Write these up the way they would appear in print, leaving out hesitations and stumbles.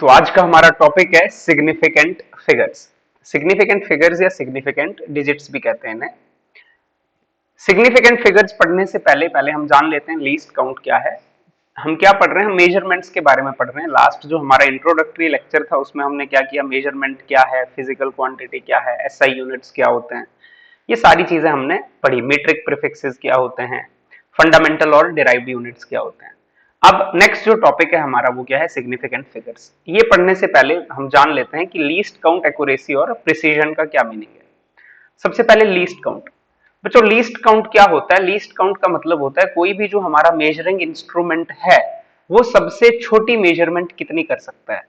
तो आज का हमारा टॉपिक है सिग्निफिकेंट फिगर्स। सिग्निफिकेंट फिगर्स या सिग्निफिकेंट डिजिट्स भी कहते हैं इन्हें। सिग्निफिकेंट फिगर्स पढ़ने से पहले पहले हम जान लेते हैं लीस्ट काउंट क्या है। हम क्या पढ़ रहे हैं, हम मेजरमेंट्स के बारे में पढ़ रहे हैं। लास्ट जो हमारा इंट्रोडक्टरी लेक्चर था उसमें हमने क्या किया, मेजरमेंट क्या है, फिजिकल क्वांटिटी क्या है, एसआई यूनिट्स क्या होते हैं, ये सारी चीजें हमने पढ़ी। मीट्रिक प्रीफिक्सेस क्या होते हैं, फंडामेंटल और डिराइव्ड यूनिट्स क्या होते हैं। अब नेक्स्ट जो टॉपिक है हमारा वो क्या है, सिग्निफिकेंट फिगर्स। ये पढ़ने से पहले हम जान लेते हैं कि लीस्ट काउंट, एक्यूरेसी और प्रिसीजन का क्या मीनिंग है। सबसे पहले लीस्ट काउंट। बच्चों लीस्ट काउंट क्या होता है? लीस्ट काउंट का मतलब होता है कोई भी जो हमारा मेजरिंग इंस्ट्रूमेंट है वो सबसे छोटी मेजरमेंट कितनी कर सकता है।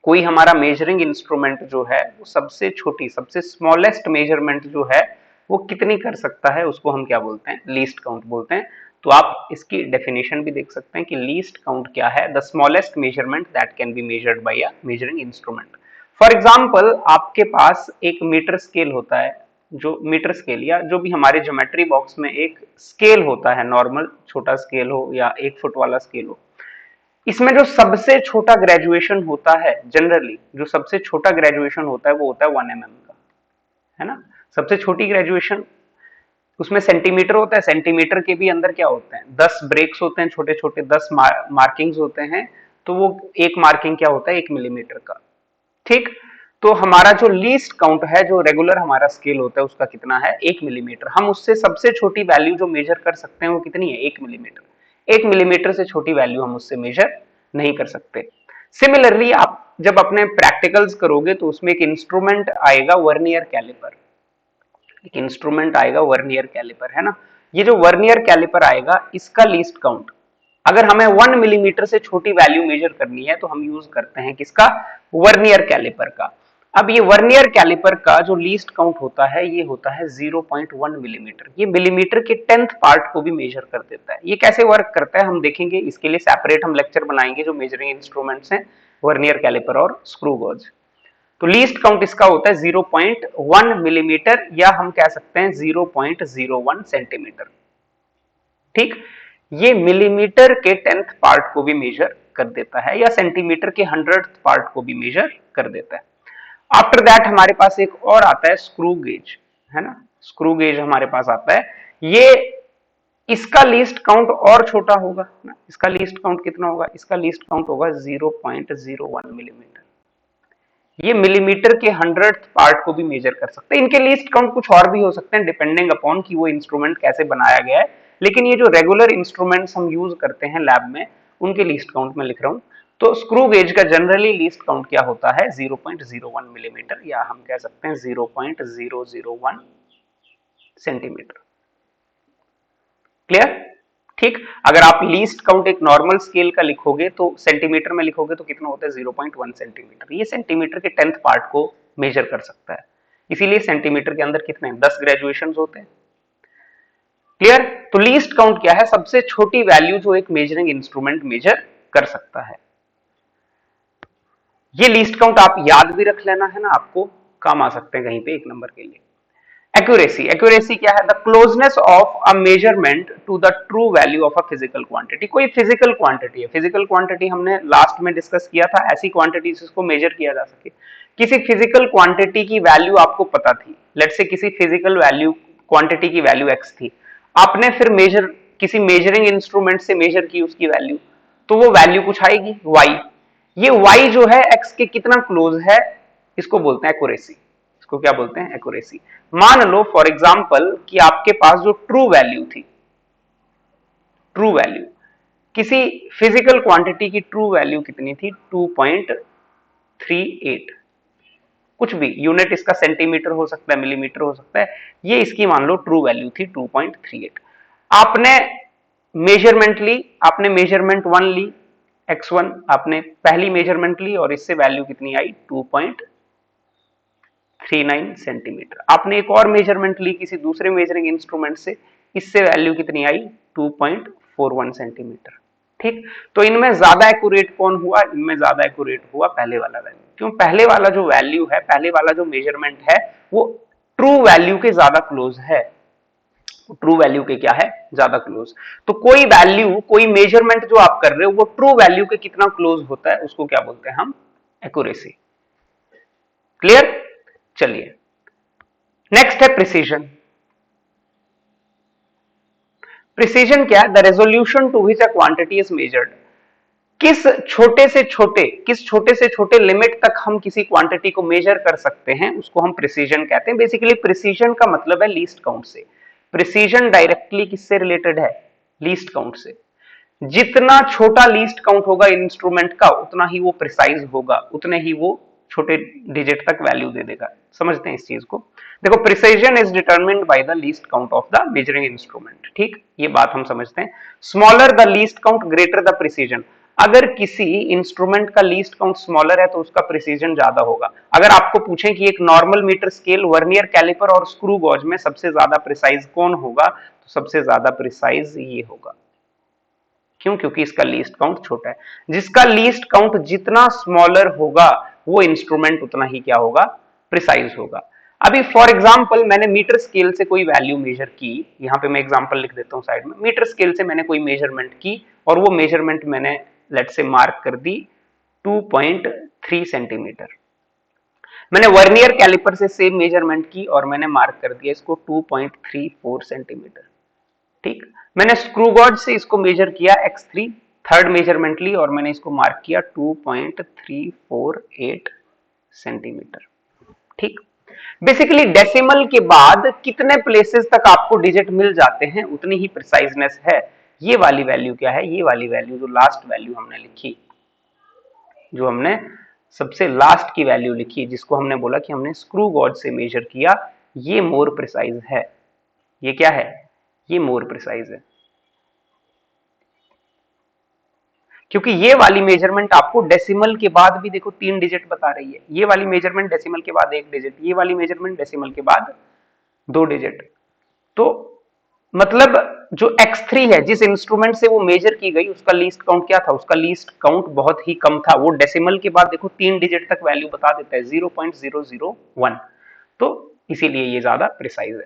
कोई हमारा मेजरिंग इंस्ट्रूमेंट जो है वो सबसे छोटी, सबसे स्मॉलेस्ट मेजरमेंट जो है वो कितनी कर सकता है, उसको हम क्या बोलते हैं, लीस्ट काउंट बोलते हैं। तो आप इसकी डेफिनेशन भी देख सकते हैं कि लीस्ट काउंट क्या है, the smallest measurement that can be measured by a measuring instrument. For example आपके पास एक मीटर स्केल होता है, जो मीटर स्केल या जो भी हमारे ज्योमेट्री बॉक्स में एक स्केल होता है, नॉर्मल छोटा स्केल हो या 1 फुट वाला स्केल हो, इसमें जो सबसे छोटा ग्रेजुएशन होता है, जनरली जो सबसे छोटा ग्रेजुएशन होता है वो होता है 1 mm का, है ना। सबसे छोटी ग्रेजुएशन उसमें सेंटीमीटर होता है। सेंटीमीटर के भी अंदर क्या होते हैं, 10 ब्रेक्स होते हैं, छोटे छोटे 10 मार्किंग्स होते हैं। तो वो एक मार्किंग क्या होता है, 1 मिलीमीटर का। ठीक। तो हमारा जो लीस्ट काउंट है, जो रेगुलर हमारा स्केल होता है, उसका कितना है, 1 मिलीमीटर। हम उससे सबसे छोटी वैल्यू जो मेजर कर सकते हैं वो कितनी है, 1 मिलीमीटर। 1 मिलीमीटर से छोटी वैल्यू हम उससे मेजर नहीं कर सकते। सिमिलरली आप जब अपने प्रैक्टिकल्स करोगे तो उसमें एक इंस्ट्रूमेंट आएगा, वर्नियर कैलिपर। एक इंस्ट्रूमेंट आएगा वर्नियर कैलिपर, है ना। ये जो वर्नियर कैलिपर आएगा इसका लीस्ट काउंट, अगर हमें 1 मिलीमीटर से छोटी वैल्यू मेजर करनी है तो हम यूज करते हैं किसका, वर्नियर कैलिपर का। अब ये वर्नियर कैलिपर का जो लीस्ट काउंट होता है ये होता है 0.1 मिलीमीटर। ये मिलीमीटर के 10th पार्ट को भी मेजर कर देता है। ये कैसे वर्क करता है हम देखेंगे, इसके लिए सेपरेट हम लेक्चर बनाएंगे। जो मेजरिंग इंस्ट्रूमेंट्स हैं वर्नियर कैलिपर और स्क्रू गेज, तो लीस्ट काउंट इसका होता है 0.1 मिलीमीटर, या हम कह सकते हैं 0.01 सेंटीमीटर। ठीक। ये मिलीमीटर के 10th पार्ट को भी मेजर कर देता है, या सेंटीमीटर के 100th पार्ट को भी मेजर कर देता है। आफ्टर दैट हमारे पास एक और आता है स्क्रू गेज, है ना। स्क्रू गेज हमारे पास आता है। ये इसका लीस्ट काउंट और छोटा होगा ना। इसका लीस्ट काउंट कितना होगा, इसका लीस्ट काउंट होगा 0.01 मिलीमीटर। ये मिलीमीटर के 100th पार्ट को भी मेजर कर सकते हैं। इनके लीस्ट काउंट कुछ और भी हो सकते हैं, डिपेंडिंग अपॉन कि वो इंस्ट्रूमेंट कैसे बनाया गया है। लेकिन ये जो रेगुलर इंस्ट्रूमेंट्स हम यूज करते हैं लैब में, उनके लीस्ट काउंट में लिख रहा हूं। तो स्क्रू गेज का जनरली लीस्ट काउंट क्या होता है, 0.01 मिलीमीटर, या हम कह सकते हैं 0.001 सेंटीमीटर। क्लियर। ठीक। अगर आप लीस्ट काउंट एक नॉर्मल स्केल का लिखोगे तो सेंटीमीटर में लिखोगे तो कितना होता है, 0.1 सेंटीमीटर। ये सेंटीमीटर के 10th पार्ट को मेजर कर सकता है। इसीलिए सेंटीमीटर के अंदर कितने 10 ग्रेजुएशन होते हैं। क्लियर। तो लीस्ट काउंट क्या है, सबसे छोटी वैल्यू जो एक मेजरिंग इंस्ट्रूमेंट मेजर कर सकता है। ये लीस्ट काउंट आप याद भी रख लेना, है ना, आपको काम आ सकते हैं कहीं पे 1 नंबर के लिए। एक्यूरेसी, एक्यूरेसी क्या है, the closeness of a measurement to the true value of a physical quantity. कोई फिजिकल क्वांटिटी है, फिजिकल क्वांटिटी हमने लास्ट में डिस्कस किया था, ऐसी क्वांटिटी जिसको मेजर किया जा सके। किसी फिजिकल क्वांटिटी की वैल्यू आपको पता थी, लेट्स से किसी फिजिकल वैल्यू क्वांटिटी की वैल्यू x थी, आपने फिर मेजर किसी मेजरिंग इंस्ट्रूमेंट से मेजर की उसकी वैल्यू, तो वो वैल्यू कुछ आएगी y। ये y जो है x के कितना क्लोज है, इसको बोलते हैं एक्यूरेसी। इसको क्या बोलते हैं, एक्यूरेसी। मान लो फॉर एग्जांपल कि आपके पास जो ट्रू वैल्यू थी, ट्रू वैल्यू किसी फिजिकल क्वांटिटी की ट्रू वैल्यू कितनी थी, 2.38। कुछ भी यूनिट इसका सेंटीमीटर हो सकता है, मिलीमीटर हो सकता है। ये इसकी मान लो ट्रू वैल्यू थी 2.38। आपने मेजरमेंट ली, आपने मेजरमेंट 1 ली, x1 आपने पहली मेजरमेंट ली और इससे वैल्यू कितनी आई, 2.39 सेंटीमीटर। आपने एक और मेजरमेंट ली किसी दूसरे मेजरिंग इंस्ट्रूमेंट से, इससे वैल्यू कितनी आई, 2.41 सेंटीमीटर। ठीक। तो इनमें ज्यादा एक्यूरेट कौन हुआ, इनमें ज्यादा एक्यूरेट हुआ पहले वाला वैल्यू। क्यों, पहले वाला जो वैल्यू है, पहले वाला जो मेजरमेंट है वो ट्रू वैल्यू के ज्यादा क्लोज है, ट्रू वैल्यू के क्या है, ज्यादा क्लोज। तो कोई वैल्यू, कोई मेजरमेंट जो आप कर रहे हो वो ट्रू वैल्यू के कितना क्लोज होता है, उसको क्या बोलते हैं हम, एक्यूरेसी। क्लियर? चलिए नेक्स्ट है प्रिसीजन। प्रिसीजन क्या है? The resolution to which a quantity is measured. किस छोटे से छोटे लिमिट तक हम किसी क्वांटिटी को मेजर कर सकते हैं उसको हम प्रिसीजन कहते हैं। बेसिकली प्रिसीजन का मतलब है लीस्ट काउंट से। प्रिसीजन डायरेक्टली किससे रिलेटेड है? लीस्ट काउंट से। जितना छोटा लीस्ट काउंट होगा इंस्ट्रूमेंट का उतना ही वो प्रिसाइज होगा, उतने ही वो छोटे डिजिट तक वैल्यू दे देगा। समझते हैं इस चीज को। देखो precision is determined by the least count of the measuring instrument. ठीक, ये बात हम समझते हैं। Smaller the least count greater the precision. अगर किसी इंस्ट्रूमेंट का लीस्ट काउंट स्मॉलर है तो उसका प्रिसीजन ज्यादा होगा। अगर आपको पूछें कि एक normal metre scale, vernier calliper और स्क्रू गॉज में सबसे ज्यादा प्रिसाइज कौन होगा, तो सबसे ज्यादा प्रिसाइज ये होगा। क्यों? क्योंकि इसका लीस्ट काउंट छोटा है। जिसका लीस्ट काउंट जितना स्मॉलर होगा वो इंस्ट्रूमेंट उतना ही क्या होगा? प्रिसाइज होगा। अभी फॉर एग्जांपल मैंने मीटर स्केल से कोई वैल्यू मेजर की, यहां पे मैं एग्जांपल लिख देता हूं साइड में। मीटर स्केल से मैंने कोई मेजरमेंट की और वो मेजरमेंट मैंने लेट से मार्क कर दी 2.3 सेंटीमीटर। मैंने वर्नियर कैलिपर से सेम मेजरमेंट की और मैंने मार्क कर दिया इसको 2.34 सेंटीमीटर। ठीक, मैंने स्क्रू गॉज से इसको मेजर किया x3, थर्ड मेजरमेंट ली और मैंने इसको मार्क किया 2.348 सेंटीमीटर। ठीक, बेसिकली डेसिमल के बाद कितने प्लेसेस तक आपको डिजिट मिल जाते हैं उतनी ही प्रिसाइजनेस है। ये वाली वैल्यू क्या है? ये वाली वैल्यू जो लास्ट वैल्यू हमने लिखी, जो हमने सबसे लास्ट की वैल्यू लिखी, जिसको हमने बोला कि हमने स्क्रू गॉज से मेजर किया, ये मोर प्रिसाइज है। ये क्या है? ये मोर प्रिसाइज है। क्योंकि ये वाली मेजरमेंट आपको डेसिमल के बाद भी देखो 3 डिजिट बता रही है। ये वाली मेजरमेंट डेसिमल के बाद 1 डिजिट, ये वाली मेजरमेंट डेसिमल के बाद 2 डिजिट। तो मतलब जो x3 है, जिस इंस्ट्रूमेंट से वो मेजर की गई, उसका लीस्ट काउंट क्या था? उसका लीस्ट काउंट बहुत ही कम था। वो डेसिमल के बाद देखो 3 डिजिट तक वैल्यू बता देता है, 0.001। तो इसीलिए ये ज्यादा प्रिसाइज है।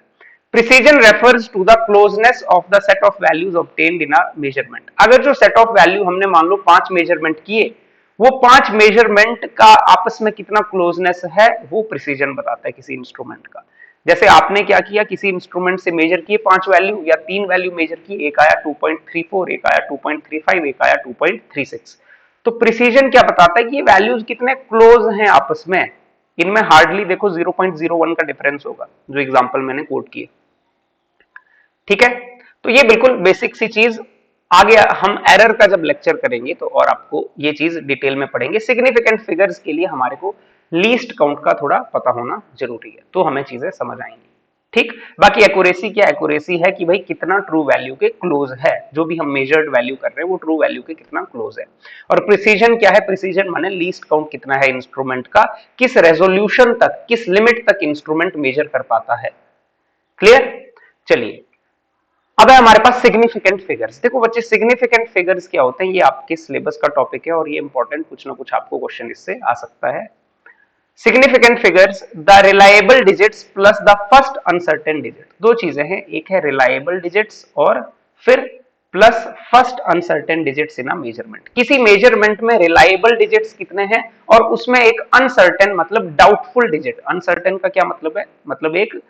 Precision refers to the closeness of the set of values obtained in a measurement। अगर जो set of value हमने मान लो 5 मेजरमेंट किए, वो 5 मेजरमेंट का आपस में कितना क्लोजनेस है वो प्रिसीजन बताता है किसी इंस्ट्रूमेंट का। जैसे आपने क्या किया, किसी इंस्ट्रूमेंट से मेजर किए 5 वैल्यू या 3 वैल्यू मेजर की, एक आया 2.34, एक आया 2.35, एक आया 2.36। तो प्रिसीजन क्या बताता है कि ये वैल्यूज कितने क्लोज हैं आपस में। इनमें हार्डली देखो 0.01 का डिफरेंस होगा, जो एग्जांपल मैंने कोट किए। ठीक है, तो ये बिल्कुल बेसिक सी चीज। आगे हम एरर का जब लेक्चर करेंगे तो और आपको ये चीज डिटेल में पढ़ेंगे। सिग्निफिकेंट फिगर्स के लिए हमारे को लीस्ट काउंट का थोड़ा पता होना जरूरी है, तो हमें चीजें समझ आएंगी। ठीक, बाकी एक्यूरेसी क्या? एक्यूरेसी है कि भाई कितना ट्रू वैल्यू के क्लोज है, जो भी हम मेजर्ड वैल्यू कर रहे हैं वो ट्रू वैल्यू के कितना क्लोज है। और प्रिसीजन क्या है? प्रिसीजन माने लीस्ट काउंट कितना है इंस्ट्रूमेंट का, किस रेजोल्यूशन तक, किस लिमिट तक इंस्ट्रूमेंट मेजर कर पाता है। क्लियर? चलिए अब है हमारे पास सिग्निफिकेंट फिगर्स। देखो बच्चे, सिग्निफिकेंट फिगर्स क्या होते हैं, ये आपके सिलेबस का टॉपिक है और ये इंपॉर्टेंट, कुछ ना कुछ आपको क्वेश्चन इससे आ सकता है। Significant figures, the reliable digits plus the first uncertain digit. दो चीजें हैं, एक है रिलायबल डिजिट्स और फिर plus first uncertain digits in a measurement. किसी मेजरमेंट में रिलायबल डिजिट्स कितने हैं और उसमें एक अनसर्टेन मतलब डाउटफुल डिजिट। अनसर्टेन का क्या मतलब है? मतलब एक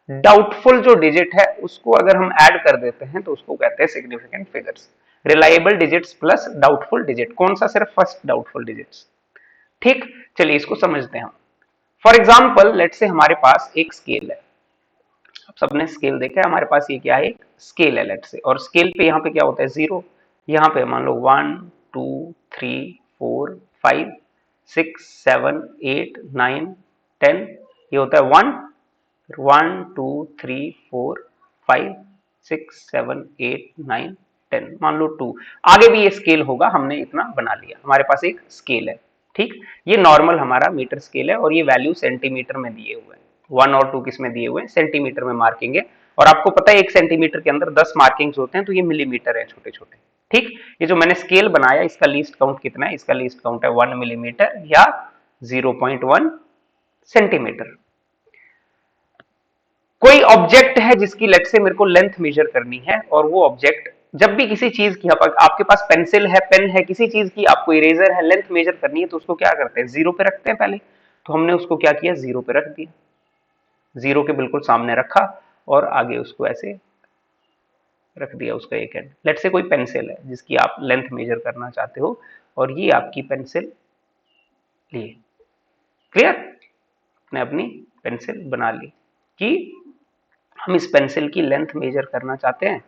डाउटफुल जो डिजिट है उसको अगर हम ऐड कर देते हैं तो उसको कहते हैं significant figures. Reliable digits plus doubtful digit. कौन सा? सिर्फ फर्स्ट डाउटफुल डिजिट्स। ठीक, चलिए इसको समझते हैं हम। फॉर एग्जाम्पल लेट से हमारे पास एक स्केल है। अब सबने स्केल देखा है, हमारे पास ये क्या है? एक स्केल है लेट से, और स्केल पे यहाँ पे क्या होता है? 0। यहाँ पे मान लो 1 2 3 4 5 6 7 8 9 10, ये होता है 1 1 2 3 4 5 6 7 8 9 10, मान लो 2। आगे भी ये स्केल होगा, हमने इतना बना लिया, हमारे पास एक स्केल है। ठीक, ये नॉर्मल हमारा मीटर स्केल है और ये वैल्यू सेंटीमीटर में दिए हुए हैं। 1 और 2 किस में दिए हुए हैं? सेंटीमीटर में मार्किंग है। और आपको पता है 1 सेंटीमीटर के अंदर 10 मार्किंग्स होते हैं, तो ये मिलीमीटर है, छोटे छोटे। ठीक, ये जो मैंने स्केल बनाया इसका लीस्ट काउंट कितना है? इसका लीस्ट काउंट है 1 मिलीमीटर या 0.1 सेंटीमीटर। कोई ऑब्जेक्ट है जिसकी लेट से मेरे को लेंथ मेजर करनी है और वो ऑब्जेक्ट जब भी किसी चीज की आपके पास पेंसिल है, पेन है, किसी चीज की आपको इरेजर है, लेंथ मेजर करनी है तो उसको क्या करते हैं, जीरो पे रखते हैं पहले। तो हमने उसको क्या किया, जीरो पे रख दिया, जीरो के बिल्कुल सामने रखा और आगे उसको ऐसे रख दिया उसका एक एंड। लेट से कोई पेंसिल है जिसकी आप लेंथ मेजर करना चाहते हो और ये आपकी पेंसिल लिए, क्लियर, आपने अपनी पेंसिल बना ली कि हम इस पेंसिल की लेंथ मेजर करना चाहते हैं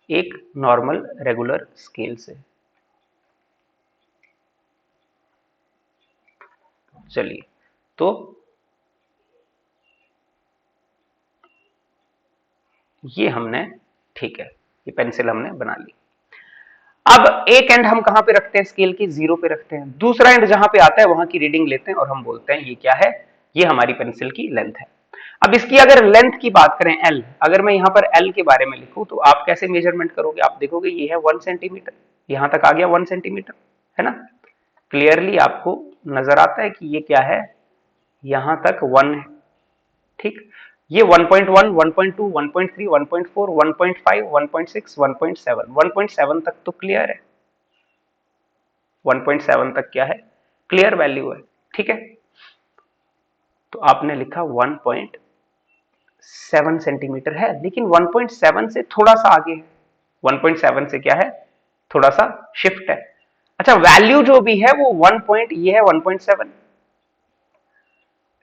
एक नॉर्मल रेगुलर स्केल से। चलिए, तो ये हमने, ठीक है, ये पेंसिल हमने बना ली। अब एक एंड हम कहां पे रखते हैं स्केल की, जीरो पे रखते हैं। दूसरा एंड जहां पे आता है वहां की रीडिंग लेते हैं और हम बोलते हैं ये क्या है, ये हमारी पेंसिल की लेंथ है। अब इसकी अगर लेंथ की बात करें एल, अगर मैं यहां पर एल के बारे में लिखूं तो आप कैसे मेजरमेंट करोगे, आप देखोगे ये है 1 सेंटीमीटर, यहां तक आ गया 1 सेंटीमीटर, है ना। क्लियरली आपको नजर आता है कि ये क्या है, यहां तक 1 है, ठीक। ये 1.1, 1.2, 1.3, 1.4, 1.5, 1.6, 1.7, 1.7 तक तो क्लियर है, 1.7 तक क्या है, क्लियर वैल्यू है, ठीक है। तो आपने लिखा 1.7 सेंटीमीटर है, लेकिन 1.7 से थोड़ा सा आगे है, 1.7 से क्या है, थोड़ा सा शिफ्ट है। अच्छा, वैल्यू जो भी है वो 1 पॉइंट, ये है 1.7,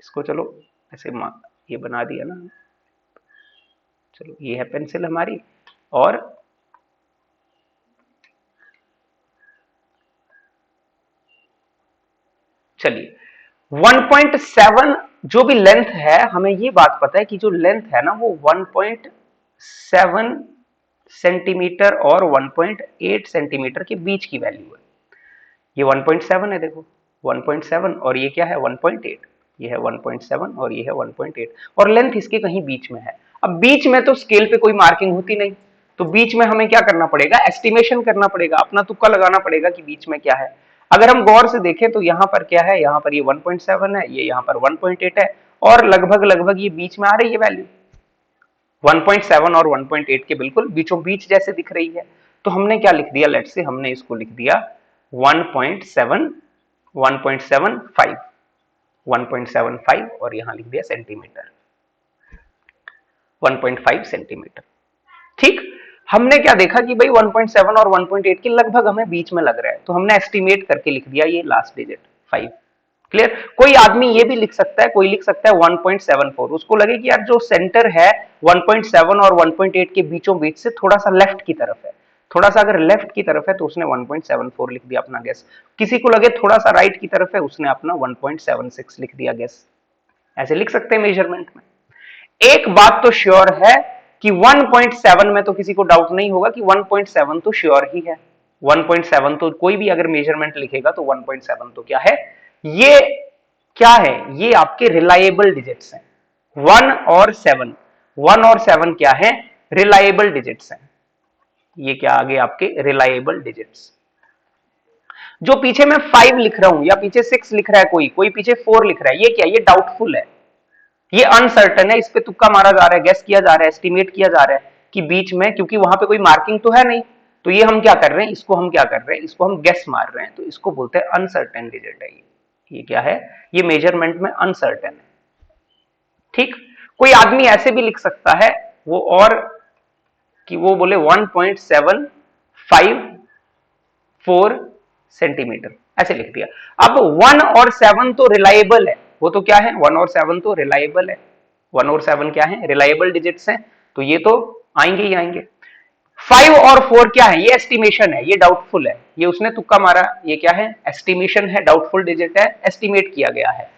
इसको चलो ऐसे ये बना दिया ना, चलो ये है पेंसिल हमारी, और चलिए 1.7 जो भी लेंथ है, हमें ये बात पता है कि जो लेंथ है ना वो 1.7 सेंटीमीटर और 1.8 सेंटीमीटर के बीच की वैल्यू है। ये 1.7 है, देखो 1.7, और ये क्या है 1.8, ये है 1.7 और ये है 1.8, और लेंथ इसके कहीं बीच में है। अब बीच में तो स्केल पे कोई मार्किंग होती नहीं, तो बीच में हमें क्या करना पड़ेगा, एस्टिमेशन करना पड़ेगा, अपना तुक्का लगाना पड़ेगा कि बीच में क्या है। अगर हम गौर से देखें तो यहाँ पर क्या है, यहाँ पर ये 1.7 है, ये यहाँ पर 1.8 है, और लगभग लगभग ये बीच में आ रही है वैल्यू, 1.7 और 1.8 के बिल्कुल बीचों बीच जैसे दिख रही है। तो हमने क्या लिख दिया, लेट से हमने इसको लिख दिया 1.7, 1.75, 1.75 और यहां लिख दिया सेंटीमीटर, 1.5 सेंटीमीटर, ठीक। हमने क्या देखा कि भाई 1.7 और 1.8 के लगभग हमें बीच में लग रहा है, तो हमने एस्टिमेट करके लिख दिया ये लास्ट डिजिट 5, क्लियर। कोई आदमी ये भी लिख सकता है, कोई लिख सकता है 1.74, उसको लगे कि यार जो सेंटर है 1.7 और 1.8 के बीचों बीच से थोड़ा सा लेफ्ट की तरफ है, थोड़ा सा अगर लेफ्ट की तरफ है तो उसने 1.74 लिख दिया अपना गेस। किसी को लगे थोड़ा सा राइट की तरफ है, उसने अपना 1.76 लिख दिया गेस। ऐसे लिख सकते हैं मेजरमेंट में। एक बात तो श्योर है कि 1.7 में तो किसी को डाउट नहीं होगा कि 1.7 तो श्योर ही है, 1.7 तो कोई भी अगर मेजरमेंट लिखेगा तो 1.7 तो क्या है, ये क्या है, ये आपके रिलायबल डिजिट्स हैं, 1 और 7, 1 और 7 क्या है, रिलायबल डिजिट्स हैं। ये क्या आगे आपके रिलायबल डिजिट्स। जो पीछे मैं 5 लिख रहा हूं या पीछे 6 लिख रहा है, कोई कोई पीछे 4 लिख रहा है, ये क्या, ये डाउटफुल है, ये अनसर्टन है, इस पे तुक्का मारा जा रहा है, गेस किया जा रहा है, एस्टिमेट किया जा रहा है कि बीच में, क्योंकि वहां पे कोई मार्किंग तो है नहीं, तो ये हम क्या कर रहे हैं, इसको हम क्या कर रहे हैं, इसको हम गेस मार रहे हैं, तो इसको बोलते हैं अनसर्टेन डिजिट है ये क्या है, ये मेजरमेंट में अनसर्टेन है, ठीक। कोई आदमी ऐसे भी लिख सकता है वो, और कि वो बोले 1.754 सेंटीमीटर, ऐसे लिख दिया। अब 1 और 7 तो रिलायबल है, वो तो क्या है, 1 और 7 तो रिलायबल है, 1 और 7 क्या है, रिलायबल डिजिट्स हैं, तो ये तो आएंगे ही आएंगे। 5 और 4 क्या है, ये एस्टिमेशन है, ये डाउटफुल है, ये उसने तुक्का मारा, ये क्या है, एस्टिमेशन है, डाउटफुल डिजिट है, एस्टिमेट किया गया है।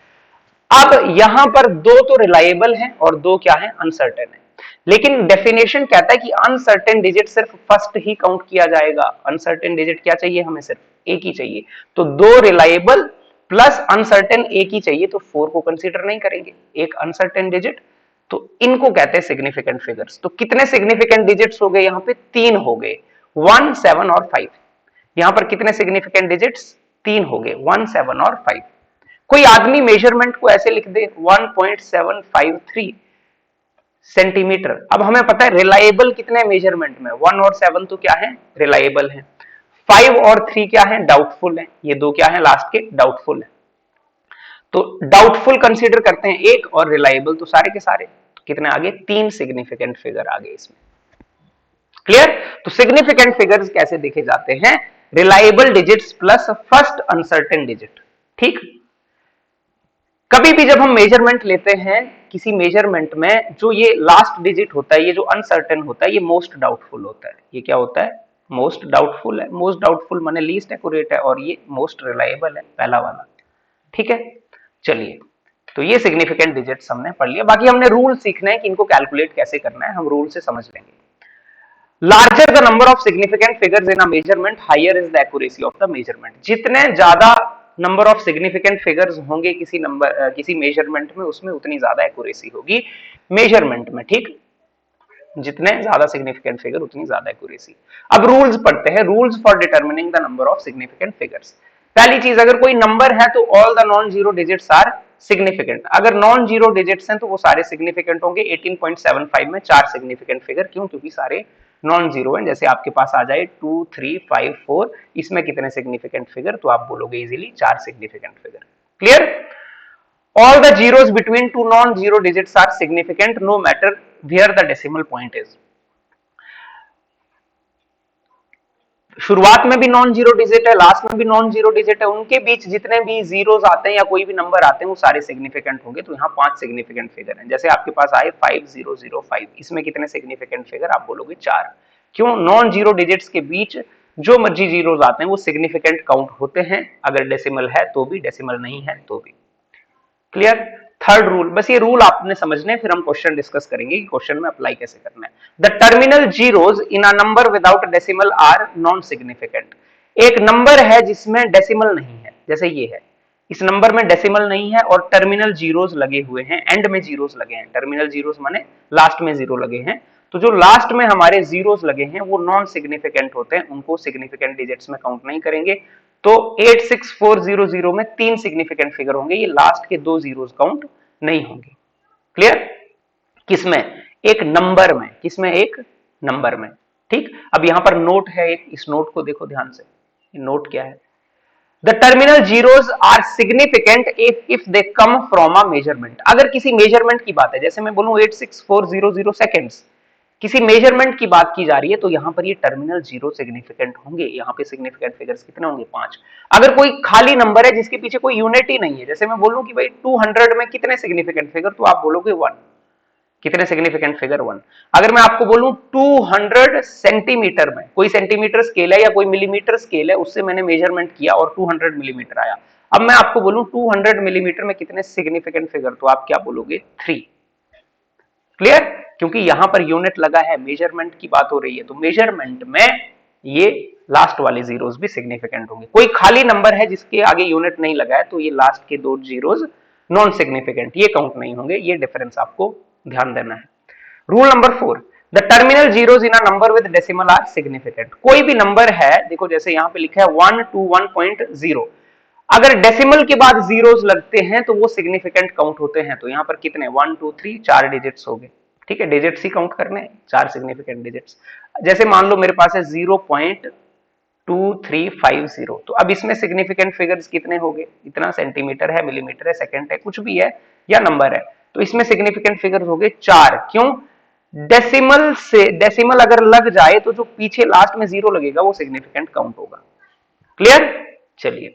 अब यहां पर दो तो रिलायबल है और दो क्या है, अनसर्टेन है, लेकिन डेफिनेशन कहता है कि अनसर्टेन डिजिट सिर्फ फर्स्ट ही काउंट किया जाएगा। अनसर्टेन डिजिट क्या चाहिए हमें, सिर्फ एक ही चाहिए, तो दो रिलायबल प्लस अनसर्टेन एक ही चाहिए, तो 4 को कंसीडर नहीं करेंगे, एक अनसर्टेन डिजिट, तो इनको कहते हैं सिग्निफिकेंट फिगर्स। तो कितने सिग्निफिकेंट डिजिट्स हो गए, यहां पे 3 हो गए, 1, 7 और 5। यहां पर कितने सिग्निफिकेंट डिजिट्स, 3 हो गए, 1, 7 और 5। कोई आदमी मेजरमेंट को ऐसे लिख दे 1.753, सेंटीमीटर। अब हमें पता है रिलायबल कितने मेजरमेंट में, 1 और 7 तो क्या है, रिलायबल है। 5 और 3 क्या है, डाउटफुल है। ये दो क्या है लास्ट के, डाउटफुल है। तो डाउटफुल कंसीडर करते हैं एक, और रिलायबल तो सारे के सारे। तो कितने आगे, 3 सिग्निफिकेंट फिगर आ गए इसमें। क्लियर। तो सिग्निफिकेंट फिगर्स कैसे देखे जाते हैं, reliable digits plus first uncertain digit. ठीक। कभी भी जब हम मेजरमेंट लेते हैं किसी मेजरमेंट में, जो ये लास्ट डिजिट होता है, ये जो अनसर्टेन होता है, ये मोस्ट डाउटफुल होता है। ये क्या होता है, मोस्ट डाउटफुल है। मोस्ट डाउटफुल माने लीस्ट एक्यूरेट है, और ये मोस्ट रिलायबल है, पहला वाला। ठीक है। चलिए, तो ये सिग्निफिकेंट डिजिट्स हमने पढ़ लिया। बाकी हमने रूल सीखना है कि इनको कैलकुलेट कैसे करना है, हम रूल से समझ लेंगे। Larger the number of significant figures in a measurement, higher is the accuracy of the measurement. जितने ज्यादा नंबर ऑफ सिग्निफिकेंट फिगर्स होंगे किसी मेजरमेंट में, उसमें उतनी ज्यादा एक्यूरेसी होगी मेजरमेंट में। ठीक। जितने ज्यादा सिग्निफिकेंट फिगर उतनी ज्यादा एक्यूरेसी। अब रूल्स पढ़ते हैं, rules for determining the number of significant figures. पहली चीज, अगर कोई नंबर है तो all the non zero digits are significant. अगर नॉन जीरो डिजिट्स हैं तो वो सारे सिग्निफिकेंट होंगे। 18.75 में 4 सिग्निफिकेंट फिगर, क्यों, क्योंकि सारे नॉन जीरो हैं। जैसे आपके पास आ जाए 2, 3, 5, 4, इसमें कितने सिग्निफिकेंट फिगर, तो आप बोलोगे easily 4 significant figure. Clear. All the zeros between two non-zero digits are significant no matter where the decimal point is. शुरुआत में भी नॉन जीरो डिजिट है, लास्ट में भी नॉन जीरो डिजिट है, उनके बीच जितने भी जीरोस आते हैं या कोई भी नंबर आते हैं वो सारे सिग्निफिकेंट होंगे। तो यहाँ 5 सिग्निफिकेंट फिगर हैं। जैसे आपके पास आए 5005, इसमें कितने सिग्निफिकेंट फिगर, आप बोलोगे 4। क्यों, नॉन जीरो डिजिट्स के बीच जो मर्जी जीरोस आते हैं वो सिग्निफिकेंट काउंट होते हैं, अगर डेसिमल है तो भी, डेसिमल नहीं है तो भी। क्लियर। थर्ड रूल, बस ये रूल आपने समझने, फिर हम क्वेश्चन डिस्कस करेंगे कि क्वेश्चन में अप्लाई कैसे करना है। The terminal zeros in a number without decimal are non significant. एक नंबर है जिसमें डेसिमल नहीं है, जैसे ये है, इस नंबर में डेसिमल नहीं है और टर्मिनल जीरोस लगे हुए हैं, एंड में जीरोस लगे हैं। टर्मिनल जीरोस माने लास्ट में जीरो लगे हैं। तो जो लास्ट में हमारे जीरोस लगे हैं वो नॉन सिग्निफिकेंट होते हैं, उनको सिग्निफिकेंट डिजिट्स में काउंट नहीं करेंगे। तो 86400 में 3 सिग्निफिकेंट फिगर होंगे, ये लास्ट के 2 जीरोस काउंट नहीं होंगे। क्लियर। किसमें, एक नंबर में, किसमें, एक नंबर में। ठीक। अब यहां पर नोट है एक, इस नोट को देखो ध्यान से, नोट क्या है, the terminal zeros are significant if they come from a measurement. अगर किसी मेजरमेंट की बात है, जैसे मैं बोलूं 86400 सेकेंड्स, किसी मेजरमेंट की बात की जा रही है, तो यहां पर ये टर्मिनल जीरो सिग्निफिकेंट होंगे। यहां पे सिग्निफिकेंट फिगर्स कितने होंगे, 5। अगर कोई खाली नंबर है जिसके पीछे कोई यूनिट ही नहीं है, जैसे मैं बोलूं कि भाई 200 में कितने सिग्निफिकेंट फिगर, तो आप बोलोगे 1। कितने सिग्निफिकेंट फिगर, 1। अगर मैं आपको बोलूं 200 सेंटीमीटर में, कोई सेंटीमीटर स्केल है या कोई मिलीमीटर स्केल है, उससे मैंने मेजरमेंट किया और 200 मिलीमीटर आया। अब मैं आपको बोलूं 200 मिलीमीटर में कितने सिग्निफिकेंट फिगर, तो आप क्या बोलोगे, 3। क्लियर। क्योंकि यहां पर यूनिट लगा है, मेजरमेंट की बात हो रही है, तो मेजरमेंट में ये लास्ट वाले जीरोस भी सिग्निफिकेंट होंगे। कोई खाली नंबर है जिसके आगे यूनिट नहीं लगा है, तो ये लास्ट के 2 जीरोस नॉन सिग्निफिकेंट, ये काउंट नहीं होंगे। ये डिफरेंस आपको ध्यान देना है। Rule number 4, the terminal zeros in a number with decimal are significant. कोई भी नंबर है, देखो जैसे यहां पे लिखा है 1 to 1.0, अगर डेसिमल के बाद जीरोस लगते हैं तो वो सिग्निफिकेंट काउंट होते हैं। तो यहां पर कितने, 1, 2, 3, 4 डिजिट्स हो गए। ठीक है, डिजिट्स ही काउंट करने, 4 सिग्निफिकेंट डिजिट्स। जैसे मान लो मेरे पास है 0.2350, तो अब इसमें सिग्निफिकेंट फिगर्स कितने हो गए, इतना सेंटीमीटर है, मिलीमीटर है, सेकंड है, कुछ भी है या नंबर है, तो इसमें सिग्निफिकेंट फिगर्स हो गए 4। क्यों, डेसिमल अगर लग जाए तो जो पीछे लास्ट में जीरो लगेगा वो सिग्निफिकेंट काउंट होगा। क्लियर। चलिए,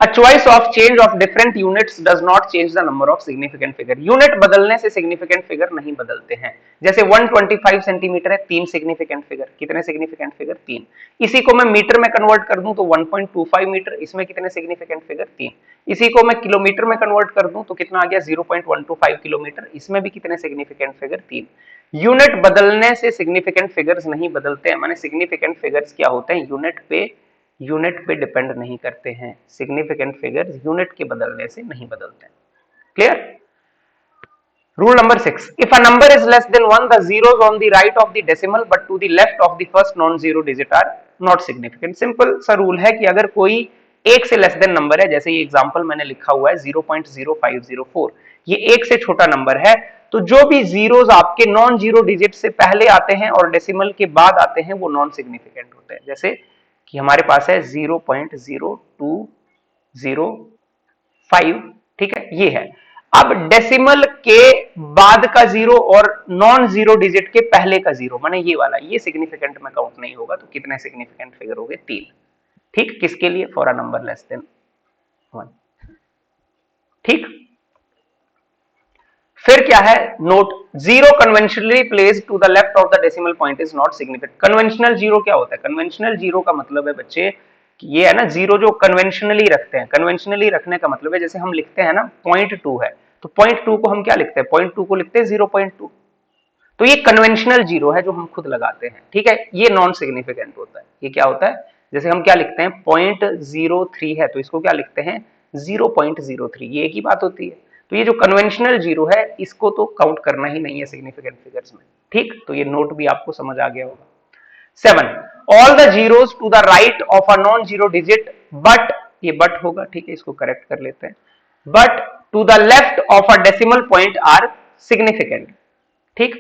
A choice of change of different units does not change the number of significant figure. Unit बदलने से सिग्निफिकेंट फिगर नहीं बदलते हैं। जैसे 125 सेंटीमीटर है, 3 सिग्निफिकेंट फिगर, कितने सिग्निफिकेंट फिगर, 3। इसी को मैं मीटर में कन्वर्ट कर दूं तो 1.25 मीटर, इसमें कितने सिग्निफिकेंट फिगर, 3। इसी को मैं किलोमीटर में कन्वर्ट कर दूं तो कितना आ गया, 0.125 किलोमीटर, इसमें भी कितने सिग्निफिकेंट फिगर, 3। यूनिट बदलने से सिग्निफिकेंट फिगर्स नहीं बदलते हैं, माने सिग्निफिकेंट फिगर्स क्या होते हैं, यूनिट पे डिपेंड नहीं करते हैं। सिग्निफिकेंट फिगर्स यूनिट के बदलने से नहीं बदलते हैं। Clear. Rule number 6, if a number is less than 1, the zeros on the right of the decimal but to the left of the first non-zero digit are not significant. Simple सा rule है कि अगर कोई एक से less than number है, जैसे ये एग्जांपल मैंने लिखा हुआ है 0.0504, ये एक से छोटा नंबर है, तो जो भी जीरोस आपके नॉन जीरो डिजिट से पहले आते हैं और डेसिमल के बाद आते हैं वो नॉन सिग्निफिकेंट होते हैं। जैसे कि हमारे पास है 0.0205, ठीक है, ये है। अब डेसिमल के बाद का जीरो और नॉन जीरो डिजिट के पहले का जीरो, माने ये वाला, ये सिग्निफिकेंट में काउंट नहीं होगा। तो कितने सिग्निफिकेंट फिगर हो गए? 3। ठीक, किसके लिए? For a number less than 1। ठीक, फिर क्या है? Note, zero conventionally placed to the left of the decimal point is not significant. Conventional zero क्या होता है? कन्वेंशनल जीरो का मतलब है बच्चे कि ये है ना जीरो जो कन्वेंशनली रखते हैं। कन्वेंशनली रखने का मतलब है जैसे हम लिखते हैं ना 0.2 है, तो 0.2 को हम क्या लिखते हैं? 0.2 को लिखते हैं 0.2। तो ये कन्वेंशनल जीरो है जो हम खुद लगाते हैं, ठीक है, ये नॉन सिग्निफिकेंट होता है। ये क्या होता है? जैसे हम क्या लिखते हैं? 0.03 है तो इसको क्या लिखते हैं? 0.03, ये एक ही बात होती है। तो ये जो कन्वेंशनल जीरो है इसको तो काउंट करना ही नहीं है सिग्निफिकेंट फिगर्स में। ठीक, तो ये नोट भी आपको समझ आ गया होगा। 7, all the zeros to the right of a non zero digit but, ये बट होगा, ठीक है, इसको करेक्ट कर लेते हैं, but to the left of a decimal point are significant. ठीक,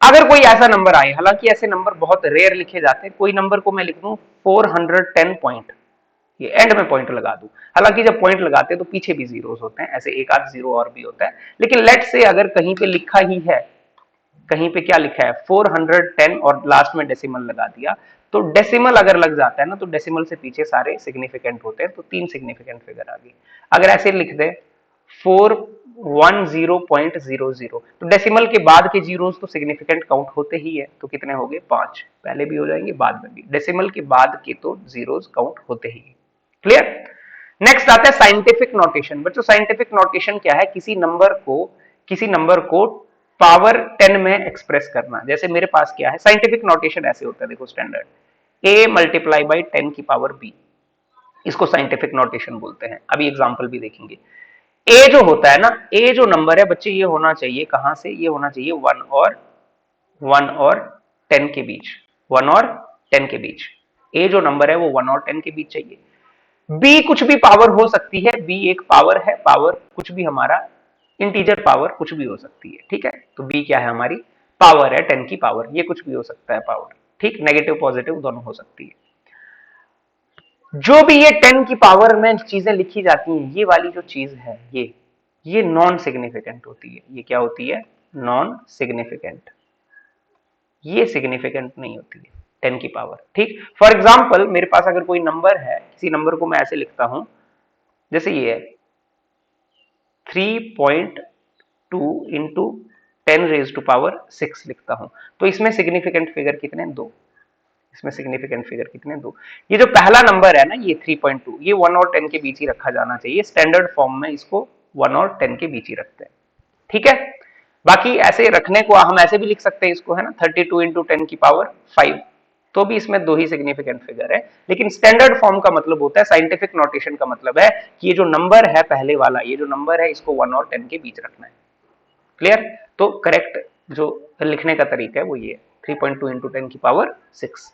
अगर कोई ऐसा नंबर आए, हालांकि ऐसे नंबर बहुत रेयर लिखे जाते हैं, कोई नंबर को मैं लिख दूं 410 पॉइंट, ये एंड में पॉइंट लगा दूं, हालांकि जब पॉइंट लगाते हैं तो पीछे भी जीरोस होते हैं, ऐसे एक आध जीरो और भी होता है, लेकिन लेट से अगर कहीं पे लिखा ही है, कहीं पे क्या लिखा है 410 और लास्ट में डेसिमल लगा दिया, तो डेसिमल अगर लग जाता है ना तो डेसिमल से पीछे सारे सिग्निफिकेंट होते हैं, तो 3 सिग्निफिकेंट फिगर आ गई। अगर ऐसे लिख दे 410.00, तो डेसिमल के बाद के जीरोस तो सिग्निफिकेंट काउंट होते ही है, तो कितने हो गए? 5, पहले भी हो जाएंगे बाद में भी, डेसिमल के बाद के तो जीरोस काउंट होते ही है। क्लियर? नेक्स्ट आता है साइंटिफिक नोटेशन। बच्चों साइंटिफिक नोटेशन क्या है? किसी नंबर को पावर 10 में एक्सप्रेस करना। जैसे मेरे पास क्या है साइंटिफिक नोटेशन, ऐसे होता है, देखो स्टैंडर्ड a मल्टीप्लाई बाई 10 की पावर b, इसको साइंटिफिक नोटेशन बोलते हैं। अभी एग्जांपल भी देखेंगे। a जो होता है ना, a जो नंबर है बच्चे, ये होना चाहिए कहां से? ये होना चाहिए 1 और 10 के बीच, 1 और 10 के बीच। a जो नंबर है वो 1 और 10 के बीच चाहिए। b कुछ भी पावर हो सकती है, b एक पावर है, पावर कुछ भी, हमारा इंटीजर पावर कुछ भी हो सकती है, ठीक है। तो b क्या है? हमारी पावर है 10 की पावर, ये कुछ भी हो सकता है पावर, ठीक, नेगेटिव पॉजिटिव दोनों हो सकती है। जो भी ये 10 की पावर में चीजें लिखी जाती हैं, ये वाली जो चीज है ये नॉन सिग्निफिकेंट होती है। ये क्या होती है? नॉन सिग्निफिकेंट, ये सिग्निफिकेंट नहीं होती है 10 की पावर, ठीक। फॉर एग्जाम्पल मेरे पास अगर कोई नंबर है, किसी नंबर को मैं ऐसे लिखता हूं, जैसे ये है 3.2 इंटू 10 रेज टू पावर 6 लिखता हूं, तो इसमें सिग्निफिकेंट फिगर कितने? 2। इसमें सिग्निफिकेंट फिगर कितने? 2। ये जो पहला नंबर है ना, ये 3.2, ये 1 और 10 के बीच ही रखा जाना चाहिए। स्टैंडर्ड फॉर्म में इसको 1 और 10 के बीच ही रखते हैं, ठीक है। बाकी ऐसे रखने को हम ऐसे भी लिख सकते हैं इसको, है ना, 32 इंटू 10 की पावर 5, तो भी इसमें 2 ही सिग्निफिकेंट फिगर है। लेकिन स्टैंडर्ड फॉर्म का मतलब होता है, साइंटिफिक नोटेशन का मतलब है कि ये जो नंबर है पहले वाला, ये जो नंबर है इसको 1 और 10 के बीच रखना है। क्लियर? तो करेक्ट जो लिखने का तरीका है वो ये 3.2 इंटू 10 की पावर 6।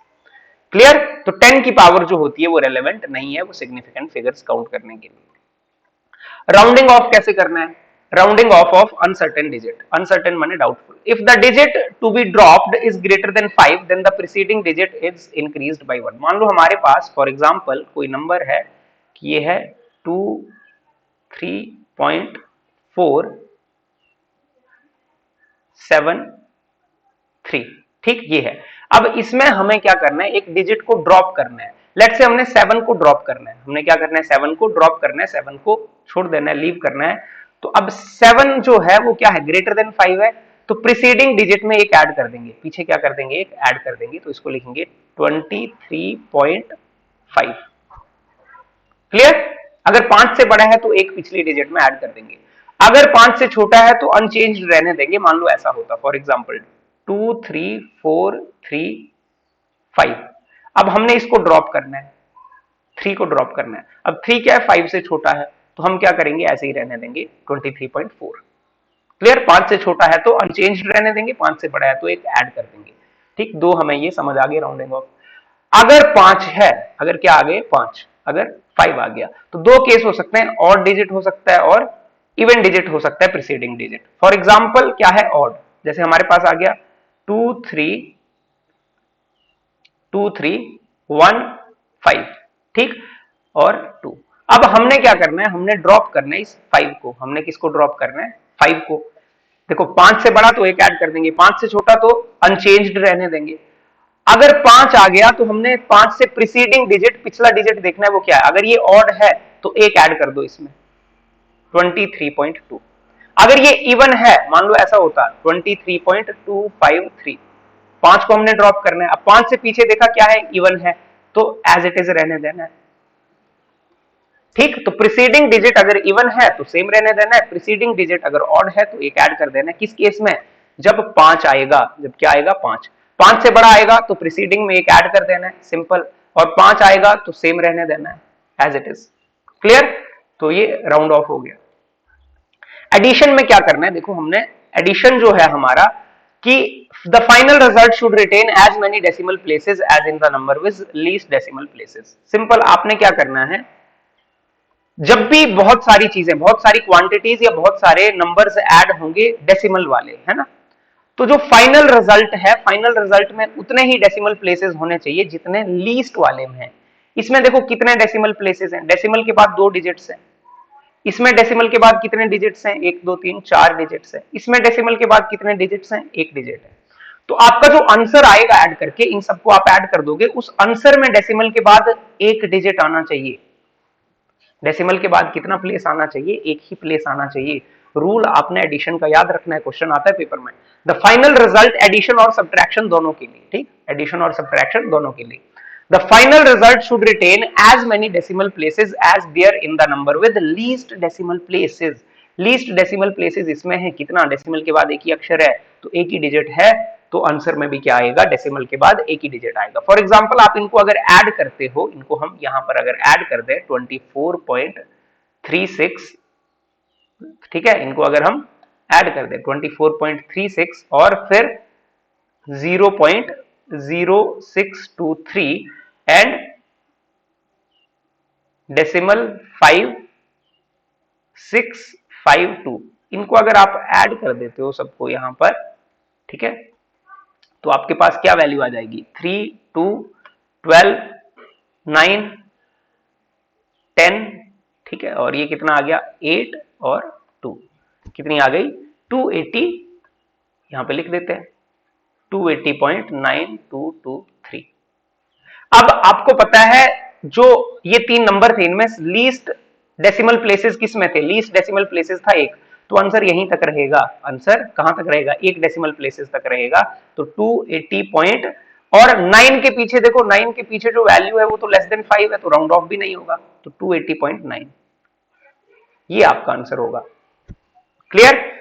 क्लियर? तो 10 की पावर जो होती है वो रेलेवेंट नहीं है, वो सिग्निफिकेंट फिगर्स काउंट करने के लिए। राउंडिंग ऑफ कैसे करना है? Rounding off uncertain digit, uncertain माने doubtful. If the digit to be dropped is greater than 5 then the preceding digit is increased by 1। मान लो हमारे पास फॉर एग्जांपल कोई नंबर है कि ये है 23.473, ठीक, ये है। अब इसमें हमें क्या करना है? एक डिजिट को ड्रॉप करना है। लेट से हमने 7 को ड्रॉप करना है, हमने क्या करना है? 7 को ड्रॉप करना है, 7 को छोड़ देना है, लीव करना है। तो अब 7 जो है वो क्या है? ग्रेटर देन 5 है, तो प्रीसीडिंग डिजिट में एक ऐड कर देंगे, पीछे क्या कर देंगे? एक ऐड कर देंगे, तो इसको लिखेंगे 23.5। क्लियर? अगर 5 से बड़ा है तो एक पिछली डिजिट में ऐड कर देंगे, अगर 5 से छोटा है तो अनचेंज्ड रहने देंगे। मान लो ऐसा होता फॉर एग्जांपल 23435, अब हमने इसको ड्रॉप करना है, 3 को ड्रॉप करना है। अब 3 क्या है? 5 से छोटा है, तो हम क्या करेंगे? ऐसे ही रहने देंगे 23.4। क्लियर? 5 से छोटा है तो अनचेंज्ड रहने देंगे, 5 से बड़ा है तो एक ऐड कर देंगे, ठीक। 2 हमें ये समझ आ गया राउंडिंग ऑफ। अगर 5 है, अगर क्या आ गए? 5, अगर 5 आ गया, तो 2 केस हो सकते हैं, ऑड डिजिट हो सकता है और इवन डिजिट हो सकता है प्रीसीडिंग डिजिट। फॉर एग्जाम्पल क्या है ऑड, जैसे हमारे पास आ गया 2 3 2 3 1 5, ठीक, और 2। अब हमने क्या करना है, हमने ड्रॉप करना है इस 5 को। हमने किसको ड्रॉप करना है, 5 को। देखो 5 से बड़ा तो एक ऐड कर देंगे, 5 से छोटा तो अनचेंज्ड रहने देंगे। अगर 5 आ गया तो हमने 5 से प्रीसीडिंग डिजिट, पिछला डिजिट देखना है वो क्या है। अगर ये ऑड है तो एक ऐड कर दो इसमें, 23.2। अगर ये इवन है, मान लो ऐसा होता 23.253, 5 को हमने ड्रॉप करना है। अब 5 से पीछे देखा क्या है, इवन है, तो एज इट इज रहने देना है, ठीक। तो प्रीसीडिंग डिजिट अगर इवन है तो सेम रहने देना है, प्रीसीडिंग डिजिट अगर ऑड है तो एक ऐड कर देना है। किस केस में, जब 5 आएगा, जब क्या आएगा 5, 5 से बड़ा आएगा तो प्रीसीडिंग में एक ऐड कर देना है, सिंपल। और 5 आएगा तो सेम रहने देना है एज इट इज, क्लियर। तो ये राउंड ऑफ हो गया। एडिशन में क्या करना है, देखो हमने एडिशन जो है हमारा कि the final result should retain as many decimal places as in the number with least decimal places. Simple, आपने क्या करना है, जब भी बहुत सारी चीजें, बहुत सारी क्वांटिटीज या बहुत सारे नंबर्स ऐड होंगे डेसिमल वाले, है ना, तो जो फाइनल रिजल्ट है, फाइनल रिजल्ट में उतने ही डेसिमल प्लेसेस होने चाहिए जितने लीस्ट वाले में हैं। इसमें देखो कितने डेसिमल प्लेसेस हैं, डेसिमल के बाद 2 डिजिट्स हैं। इसमें डेसिमल के बाद कितने डिजिट्स हैं, 1 2 3 4 डिजिट्स हैं। इसमें डेसिमल के बाद कितने डिजिट्स हैं, 1 डिजिट है। तो आपका जो आंसर आएगा ऐड करके, इन सबको आप ऐड कर दोगे, उस आंसर में डेसिमल के बाद 1 डिजिट आना चाहिए। डेसिमल के बाद कितना प्लेस आना चाहिए, 1 ही प्लेस आना चाहिए। रूल आपने एडिशन का याद रखना है, क्वेश्चन आता है पेपर में। द फाइनल रिजल्ट एडिशन और सब्ट्रैक्शन दोनों के लिए, ठीक, एडिशन और सब्ट्रैक्शन दोनों के लिए। The final result should retain as many decimal places as there in the number with least decimal places. Least decimal places इसमें है कितना, डेसिमल के बाद एक ही अक्षर है तो एक ही डिजिट है, तो आंसर में भी क्या आएगा, डेसिमल के बाद एक ही डिजिट आएगा। फॉर एग्जांपल आप इनको अगर ऐड करते हो, इनको हम यहां पर अगर ऐड कर दें 24.36, ठीक है, इनको अगर हम ऐड कर दें 24.36 और फिर 0.0623 एंड डेसिमल 5652, इनको अगर आप ऐड कर देते हो सबको यहां पर, ठीक है, तो आपके पास क्या वैल्यू आ जाएगी, 3 2 12 9 10, ठीक है, और ये कितना आ गया 8 और 2, कितनी आ गई 280, यहां पे लिख देते हैं 280.9223। अब आपको पता है जो ये 3 नंबर थे इनमें लीस्ट डेसिमल प्लेसेस किस में थे, लीस्ट डेसिमल प्लेसेस था 1, तो आंसर यहीं तक रहेगा। आंसर कहां तक रहेगा, 1 डेसिमल प्लेसेस तक रहेगा। तो 280 पॉइंट, और 9 के पीछे देखो, 9 के पीछे जो वैल्यू है वो तो लेस देन 5 है, तो राउंड ऑफ भी नहीं होगा, तो 280.9 ये आपका आंसर होगा, क्लियर।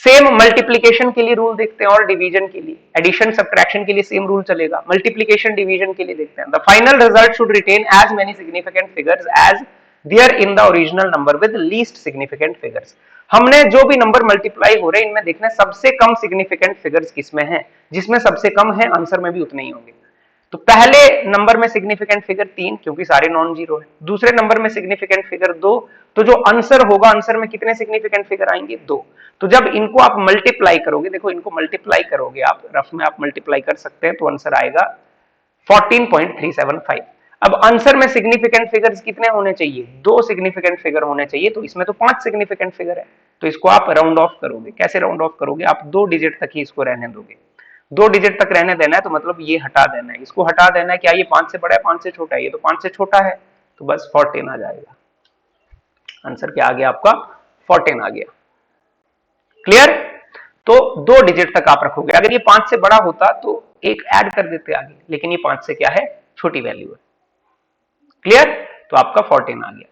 सेम मल्टीप्लीकेशन के लिए रूल देखते हैं और डिवीजन के लिए, एडिशन सब्ट्रैक्शन के लिए सेम रूल चलेगा। मल्टीप्लीकेशन डिवीजन के लिए देखते हैं, the final result should retain as many significant figures as there in the original number with least significant figures. हमने जो भी नंबर मल्टीप्लाई हो रहे हैं इनमें देखना है सबसे कम सिग्निफिकेंट फिगर्स किसमें है, जिसमें सबसे कम है आंसर में भी उतने ही होंगे। तो पहले नंबर में सिग्निफिकेंट फिगर 3 क्योंकि सारे नॉन जीरो है, दूसरे नंबर में सिग्निफिकेंट फिगर 2, तो जो आंसर होगा आंसर में कितने सिग्निफिकेंट फिगर आएंगे 2। तो जब इनको आप मल्टीप्लाई करोगे, देखो इनको मल्टीप्लाई करोगे आप, रफ में आप मल्टीप्लाई कर सकते हैं, तो आंसर आएगा 14.375। अब आंसर में सिग्निफिकेंट फिगर्स कितने होने चाहिए, 2 सिग्निफिकेंट फिगर होने चाहिए, तो इसमें तो 5 सिग्निफिकेंट फिगर है, तो इसको आप राउंड ऑफ करोगे। कैसे राउंड ऑफ करोगे, आप 2 डिजिट तक ही इसको रहने दोगे, 2 डिजिट तक रहने देना है, तो मतलब ये हटा देना है, इसको हटा देना है। क्या ये 5 से बड़ा है, 5 से छोटा है, ये तो 5 से छोटा है, तो बस 14 आ जाएगा। आंसर क्या आ गया आपका, 14 आ गया, क्लियर। तो 2 डिजिट तक आप रखोगे, अगर ये 5 से बड़ा होता तो एक ऐड कर देते आगे, लेकिन ये 5 से क्या है, छोटी वैल्यू है, क्लियर। तो आपका 14 आ गया।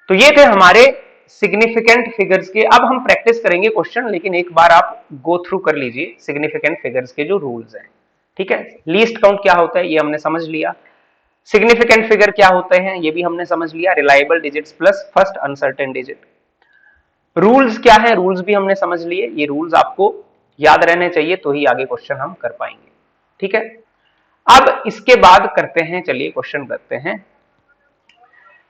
तो ये थे हमारे सिग्निफिकेंट फिगर्स के। अब हम प्रैक्टिस करेंगे क्वेश्चन, लेकिन एक बार आप गो थ्रू कर लीजिए सिग्निफिकेंट फिगर्स के जो रूल्स हैं, ठीक है। लीस्ट काउंट क्या होता है ये हमने समझ लिया, सिग्निफिकेंट फिगर क्या होते हैं ये भी हमने समझ लिया, reliable digits plus first uncertain digit. Rules क्या है, रूल्स भी हमने समझ लिए, ये रूल्स आपको याद रहने चाहिए तो ही आगे क्वेश्चन हम कर पाएंगे, ठीक है। अब इसके बाद करते हैं, चलिए क्वेश्चन करते हैं।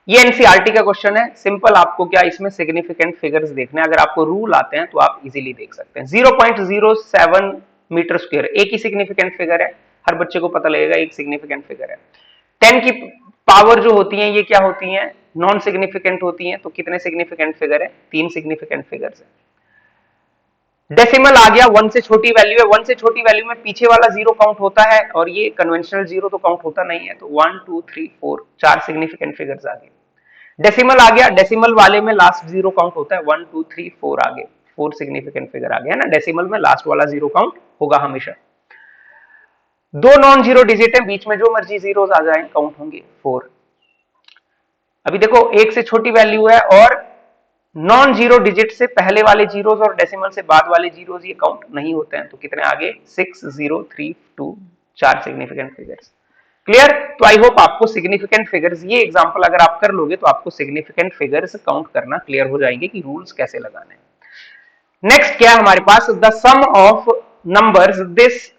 ये एनसीईआरटी का क्वेश्चन है, सिंपल। आपको क्या इसमें सिग्निफिकेंट फिगर्स देखने, अगर आपको रूल आते हैं तो आप इजीली देख सकते हैं। 0.07 मीटर स्क्वायर एक ही सिग्निफिकेंट फिगर है, हर बच्चे को पता लगेगा एक सिग्निफिकेंट फिगर है। 10 की पावर जो होती है ये क्या होती है, नॉन सिग्निफिकेंट होती है। तो कितने सिग्निफिकेंट फिगर है, 3 सिग्निफिकेंट फिगर्स है। डेसिमल आ गया, 1 से छोटी वैल्यू है, 1 से छोटी वैल्यू में पीछे वाला जीरो काउंट होता है और ये कन्वेंशनल जीरो तो काउंट होता नहीं है। तो 1 2 3 4 4 सिग्निफिकेंट फिगर्स आ गए। डेसिमल आ गया, डेसिमल वाले में लास्ट जीरो काउंट होता है, 1 2 3 4 आगे 4 सिग्निफिकेंट फिगर आ गया ना। डेसिमल में लास्ट वाला जीरो काउंट होगा हमेशा। दो नॉन जीरो डिजिट है, बीच में जो मर्जी जीरोस आ जाए काउंट होंगे 4। अभी देखो एक से छोटी वैल्यू है और नॉन जीरो डिजिट से पहले वाले जीरोस और डेसिमल से बाद वाले जीरोस ये काउंट नहीं होते हैं। तो कितने आगे 6 0 3 2 4 सिग्निफिकेंट फिगर्स। क्लियर। तो आई होप आपको सिग्निफिकेंट फिगर्स, ये एग्जांपल अगर आप कर लोगे तो आपको सिग्निफिकेंट फिगर्स काउंट करना क्लियर हो जाएंगे कि रूल्स कैसे लगाने हैं। नेक्स्ट क्या है हमारे पास, the sum of numbers this.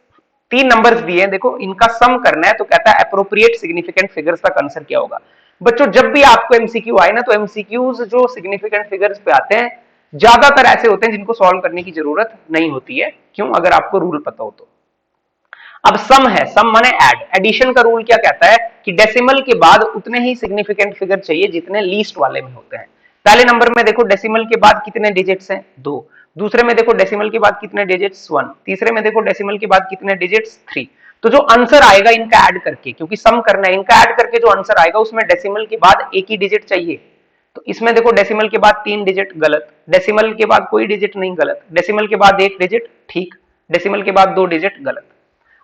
3 numbers दिए हैं, देखो इनका सम करना है। तो कहता है अप्रोप्रिएट सिग्निफिकेंट फिगर्स का आंसर क्या होगा। बच्चों जब भी आपको एमसीक्यू आए ना, तो एमसीक्यूज जो सिग्निफिकेंट फिगर्स पे आते हैं ज्यादातर ऐसे होते हैं जिनको सॉल्व करने की जरूरत नहीं होती है। क्यों, अगर आपको रूल पता हो तो। अब सम है, सम माने ऐड, एडिशन का रूल क्या कहता है कि डेसिमल के बाद उतने ही सिग्निफिकेंट फिगर चाहिए जितने लीस्ट वाले में होते हैं। पहले नंबर में देखो डेसिमल के बाद कितने डिजिट्स हैं, 2। दूसरे में देखो डेसिमल के बाद कितने डिजिट्स, 1। तीसरे में देखो डेसिमल के बाद कितने डिजिट्स, 3। तो जो आंसर आएगा इनका ऐड करके, क्योंकि सम करना है, इनका ऐड करके जो आंसर आएगा उसमें डेसिमल के बाद एक ही डिजिट चाहिए। तो इसमें देखो डेसिमल के बाद 3 डिजिट गलत, डेसिमल के बाद कोई डिजिट नहीं गलत, डेसिमल के बाद 1 डिजिट ठीक, डेसिमल के बाद 2 डिजिट गलत।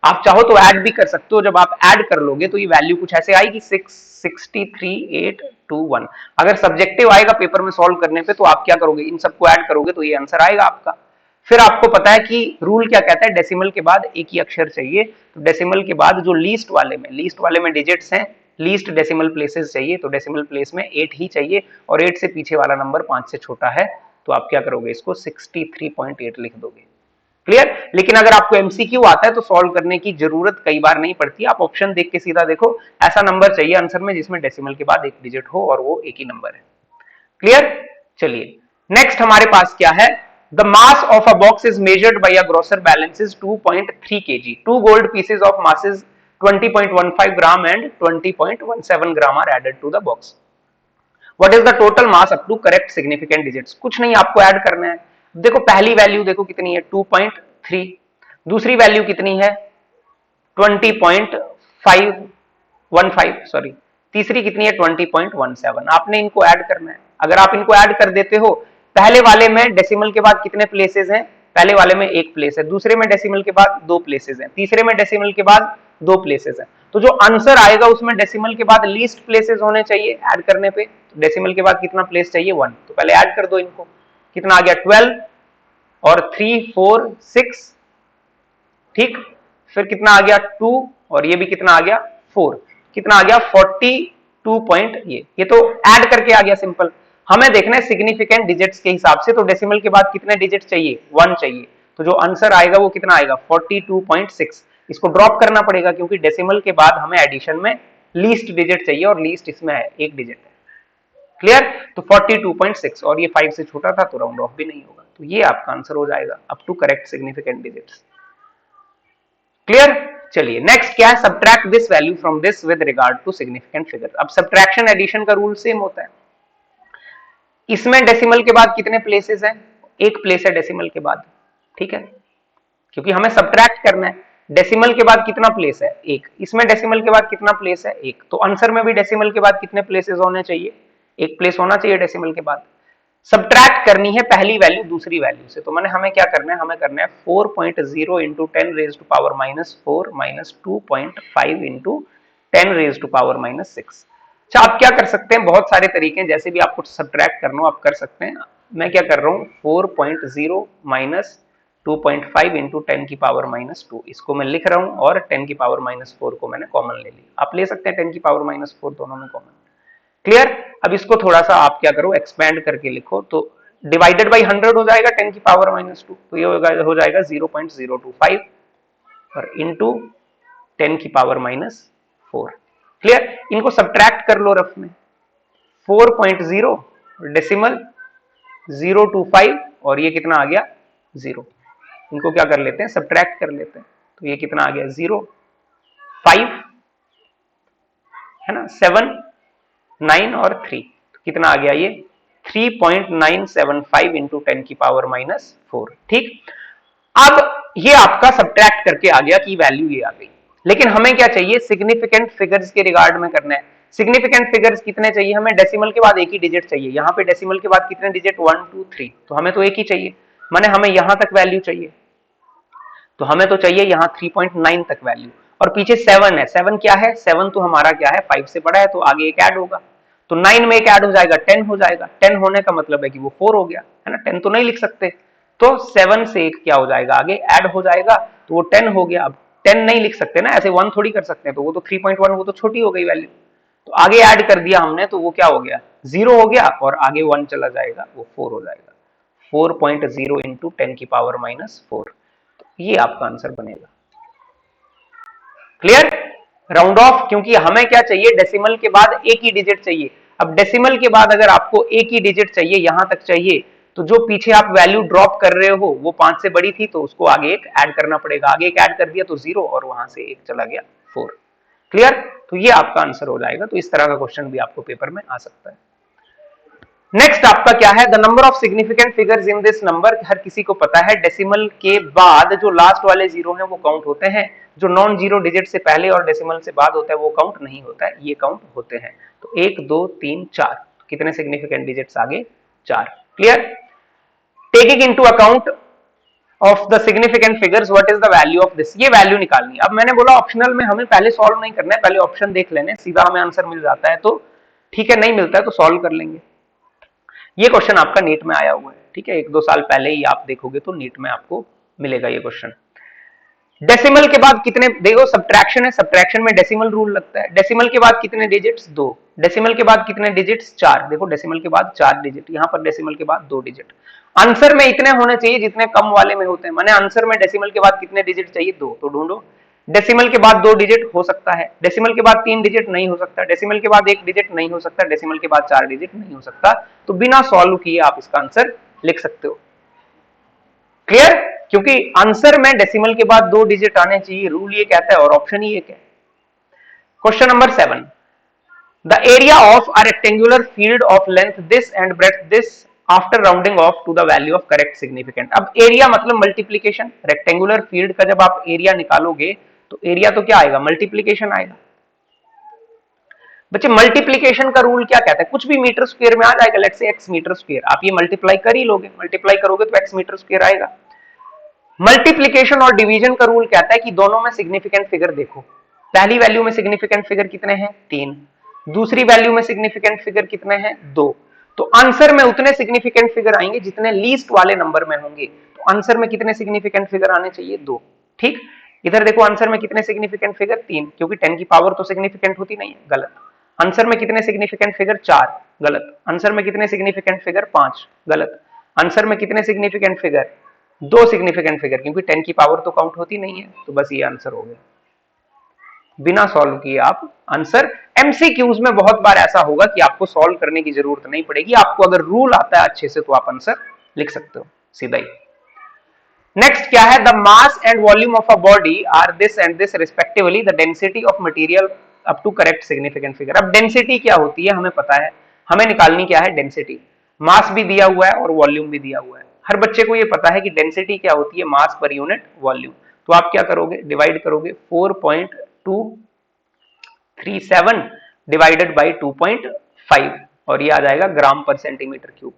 आप चाहो तो ऐड भी कर सकते हो, जब आप ऐड कर लोगे तो ये वैल्यू कुछ ऐसे आएगी 663,821। अगर सब्जेक्टिव आएगा पेपर में सॉल्व करने पे तो आप क्या करोगे, इन सबको ऐड करोगे तो ये आंसर आएगा आपका। फिर आपको पता है कि रूल क्या कहता है, डेसिमल के बाद एक ही अक्षर चाहिए। तो डेसिमल के बाद जो लीस्ट वाले में डिजिट्स हैं, लीस्ट डेसिमल प्लेसेस चाहिए। तो डेसिमल प्लेस में 8 ही चाहिए और 8 से पीछे वाला नंबर 5 से छोटा है। तो आप क्या करोगे, इसको 63.8 लिख दोगे। क्लियर। लेकिन अगर आपको एमसीक्यू आता है तो सॉल्व करने की जरूरत कई बार नहीं पड़ती, आप ऑप्शन देख के सीधा देखो ऐसा नंबर चाहिए आंसर में जिसमें डेसिमल के बाद एक डिजिट हो और वो एक ही नंबर है। क्लियर। चलिए नेक्स्ट हमारे पास क्या है, the mass of a box is measured by a grocer balance is 2.3 kg, 2 gold pieces of masses 20.15 gram and 20.17 gram are added to the box. What is the total mass up to correct significant digits? कुछ नहीं, आपको add करना है। देखो पहली value देखो कितनी है 2.3, दूसरी वैल्यू कितनी है 20.515 सॉरी, तीसरी कितनी है 20.17। आपने इनको ऐड करना है। अगर आप इनको ऐड कर देते हो, पहले वाले में डेसिमल के बाद कितने प्लेसेस हैं, पहले वाले में 1 प्लेस है, दूसरे में डेसिमल के बाद 2 प्लेसेस हैं, तीसरे में डेसिमल के बाद 2 प्लेसेस हैं। तो जो आंसर आएगा उसमें डेसिमल के बाद लीस्ट प्लेसेस होने चाहिए ऐड करने पे। तो डेसिमल के बाद कितना प्लेस चाहिए 1, तो पहले ऐड कर दो इनको। कितना आ गया 12 और 3 4 6, ठीक। फिर कितना आ गया 2 और ये भी कितना आ गया 4, कितना आ गया 42 पॉइंट। ये तो ऐड करके आ गया सिंपल। हमें देखना है सिग्निफिकेंट डिजिट्स के हिसाब से। तो डेसिमल के बाद कितने डिजिट चाहिए 1 चाहिए। तो जो आंसर आएगा वो कितना आएगा 42.6। इसको ड्रॉप करना पड़ेगा क्योंकि डेसिमल के बाद हमें एडिशन में लीस्ट डिजिट चाहिए और लीस्ट इसमें है, 1 डिजिट है। क्लियर। तो 42.6 और ये 5 से छोटा था तो राउंड ऑफ भी नहीं होगा। तो ये आपका आंसर हो जाएगा up to correct significant digits. Clear. चलिए नेक्स्ट क्या है, subtract this value from this with regard to significant figure. अब सब्ट्रैक्शन एडिशन का रूल सेम होता है। इसमें डेसिमल के बाद कितने प्लेसेस हैं, 1 प्लेस है डेसिमल के बाद, ठीक है, क्योंकि हमें सब्ट्रैक्ट करना है। डेसिमल के बाद कितना प्लेस है 1, इसमें डेसिमल के बाद कितना प्लेस है 1। तो आंसर में भी डेसिमल के बाद कितने प्लेसेस होने चाहिए, 1 प्लेस होना चाहिए डेसिमल के बाद। सब्ट्रैक्ट करनी है पहली वैल्यू दूसरी वैल्यू से। तो मैंने हमें क्या करना है, हमें करना है 4.0 into 10 raise to power -4 minus 2.5 into 10 raise to power -6। अच्छा आप क्या कर सकते हैं, बहुत सारे तरीके हैं, जैसे भी आपको सब्ट्रैक्ट करना हो आप कर सकते हैं। मैं क्या कर रहा हूँ 4.0 माइनस 2.5 इंटू 10 की पावर -2, इसको मैं लिख रहा हूँ और 10 की पावर -4 को मैंने कॉमन ले ली। आप ले सकते हैं 10 की पावर -4 दोनों में कॉमन। क्लियर। अब इसको थोड़ा सा आप क्या करो एक्सपेंड करके लिखो, तो डिवाइडेड बाई 100 हो जाएगा 10 की पावर -2, तो ये हो जाएगा 0.025 और इंटू 10 की पावर -4। क्लियर। इनको सब्ट्रैक्ट कर लो रफ में, 4.0 डेसिमल 025 और ये कितना आ गया 0। इनको क्या कर लेते हैं, सब्ट्रैक्ट कर लेते हैं, तो ये कितना आ गया 0 5 है ना, 7 9 और 3, तो कितना आ गया ये 3.975 इंटू 10 की पावर -4। ठीक, अब ये आपका सब्ट्रैक्ट करके आ गया कि वैल्यू ये आ गई, लेकिन हमें क्या चाहिए, सिग्निफिकेंट फिगर्स के रिगार्ड में करना है। सिग्निफिकेंट फिगर्स कितने चाहिए हमें, डेसिमल के बाद एक ही डिजिट चाहिए। यहाँ पे डेसिमल के बाद कितने डिजिट 1 2 3, तो हमें तो एक ही चाहिए, माने हमें यहां तक वैल्यू चाहिए, तो हमें तो चाहिए यहाँ 3.9 तक वैल्यू, और पीछे 7 है। 7 क्या है, 7 तो हमारा क्या है 5 से बड़ा है, तो आगे एक ऐड होगा, तो 9 में एक ऐड हो जाएगा 10 हो जाएगा। 10 होने का मतलब है कि वो 4 हो गया है ना, 10 तो नहीं लिख सकते, तो 7 से एक क्या हो जाएगा आगे ऐड हो जाएगा, तो वो 10 हो गया। अब 10 नहीं लिख सकते ना, ऐसे 1 थोड़ी कर सकते हैं, तो वो तो 3.1 वो तो छोटी हो गई वैल्यू, तो आगे ऐड कर दिया हमने, तो वो क्या हो गया 0 हो गया, और आगे 1 चला जाएगा, वो 4 हो जाएगा। 4.0 इंटू 10 की पावर -4, ये आपका आंसर बनेगा। क्लियर, राउंड ऑफ, क्योंकि हमें क्या चाहिए, डेसिमल के बाद एक ही डिजिट चाहिए। अब डेसिमल के बाद अगर आपको एक ही डिजिट चाहिए, यहां तक चाहिए, तो जो पीछे आप वैल्यू ड्रॉप कर रहे हो वो 5 से बड़ी थी, तो उसको आगे एक ऐड करना पड़ेगा। आगे एक ऐड कर दिया तो 0, और वहां से एक चला गया 4। क्लियर, तो ये आपका आंसर हो जाएगा। तो इस तरह का क्वेश्चन भी आपको पेपर में आ सकता है। नेक्स्ट आपका क्या है, the number of significant figures in this number, हर किसी को पता है डेसिमल के बाद जो लास्ट वाले जीरो हैं वो काउंट होते हैं, जो नॉन जीरो डिजिट से पहले और डेसिमल से बाद होता है वो काउंट नहीं होता है, ये काउंट होते हैं। तो 1 2 3 4, कितने सिग्निफिकेंट डिजिट्स आगे 4। Clear, taking into account of the significant figures what is the value of this, ये वैल्यू निकालनी। अब मैंने बोला ऑप्शनल में हमें पहले सॉल्व नहीं करना है, पहले ऑप्शन देख लेने, सीधा हमें आंसर मिल जाता है तो ठीक है, नहीं मिलता है तो सॉल्व कर लेंगे। ये क्वेश्चन आपका नीट में आया हुआ है, ठीक है, 1-2 साल पहले ही आप देखोगे तो नीट में आपको मिलेगा ये क्वेश्चन। डेसिमल के बाद कितने, देखो सब्ट्रैक्शन है, सब्ट्रैक्शन में डेसिमल रूल लगता है। डेसिमल के बाद कितने डिजिट्स 2, डेसिमल के बाद कितने डिजिट्स 4, देखो डेसिमल के बाद 4 डिजिट, यहां पर डेसिमल के बाद 2 डिजिट। आंसर में इतने होने चाहिए जितने कम वाले में होते हैं, माने आंसर में डेसिमल के बाद कितने डिजिट चाहिए 2, तो ढूंढो। डेसिमल के बाद 2 डिजिट हो सकता है, डेसिमल के बाद 3 डिजिट नहीं हो सकता, डेसिमल के बाद 1 डिजिट नहीं हो सकता, डेसिमल के बाद 4 डिजिट नहीं हो सकता, तो बिना सॉल्व किए आप इसका आंसर लिख सकते हो। क्लियर, क्योंकि आंसर में डेसिमल के बाद 2 डिजिट आने चाहिए, रूल ये कहता है और ऑप्शन ही एक है। Question number 7, the area of a rectangular field of length this and breadth this after rounding off to the value of correct significant. अब एरिया मतलब मल्टीप्लीकेशन, रेक्टेंगुलर फील्ड का जब आप एरिया निकालोगे तो एरिया तो क्या आएगा, मल्टीप्लीकेशन आएगा। बच्चे मल्टीप्लीकेशन का रूल क्या कहता है, कुछ भी मीटर स्क्वायर में आ जाएगा, let's say x metre square, आप ये मल्टीप्लाई कर ही लोगे, मल्टीप्लाई करोगे तो x मीटर स्क्वायर आएगा। मल्टीप्लीकेशन और डिवीजन का रूल कहता है कि दोनों में सिग्निफिकेंट फिगर देखो, पहली वैल्यू में सिग्निफिकेंट फिगर कितने हैं 3, दूसरी वैल्यू में सिग्निफिकेंट फिगर कितने हैं 2, तो आंसर में उतने सिग्निफिकेंट फिगर आएंगे जितने लीस्ट वाले नंबर में होंगे। तो आंसर में कितने सिग्निफिकेंट फिगर आने चाहिए 2। ठीक, इधर देखो आंसर में कितने सिग्निफिकेंट फिगर 3, क्योंकि 10 की पावर तो सिग्निफिकेंट होती नहीं है, गलत। आंसर में कितने सिग्निफिकेंट फिगर 4, गलत। आंसर में कितने सिग्निफिकेंट फिगर 5, गलत। आंसर में कितने सिग्निफिकेंट फिगर 2 सिग्निफिकेंट फिगर, क्योंकि 10 की पावर तो काउंट होती नहीं है, तो बस ये आंसर हो गया। बिना सॉल्व किए आप आंसर, एमसीक्यूज में बहुत बार ऐसा होगा कि आपको सॉल्व करने की जरूरत नहीं पड़ेगी, आपको अगर रूल आता है अच्छे से तो आप आंसर लिख सकते हो सीधा ही। नेक्स्ट क्या है, the mass and volume of a body are this and this respectively, the density of material up to correct significant figure. अब डेंसिटी क्या होती है हमें पता है, हमें निकालनी क्या है डेंसिटी, मास भी दिया हुआ है और वॉल्यूम भी दिया हुआ है, हर बच्चे को ये पता है कि डेंसिटी क्या होती है, मास पर यूनिट वॉल्यूम। तो आप क्या करोगे, डिवाइड करोगे 4.237 डिवाइडेड बाई 2.5 और ये आ जाएगा ग्राम पर सेंटीमीटर क्यूब।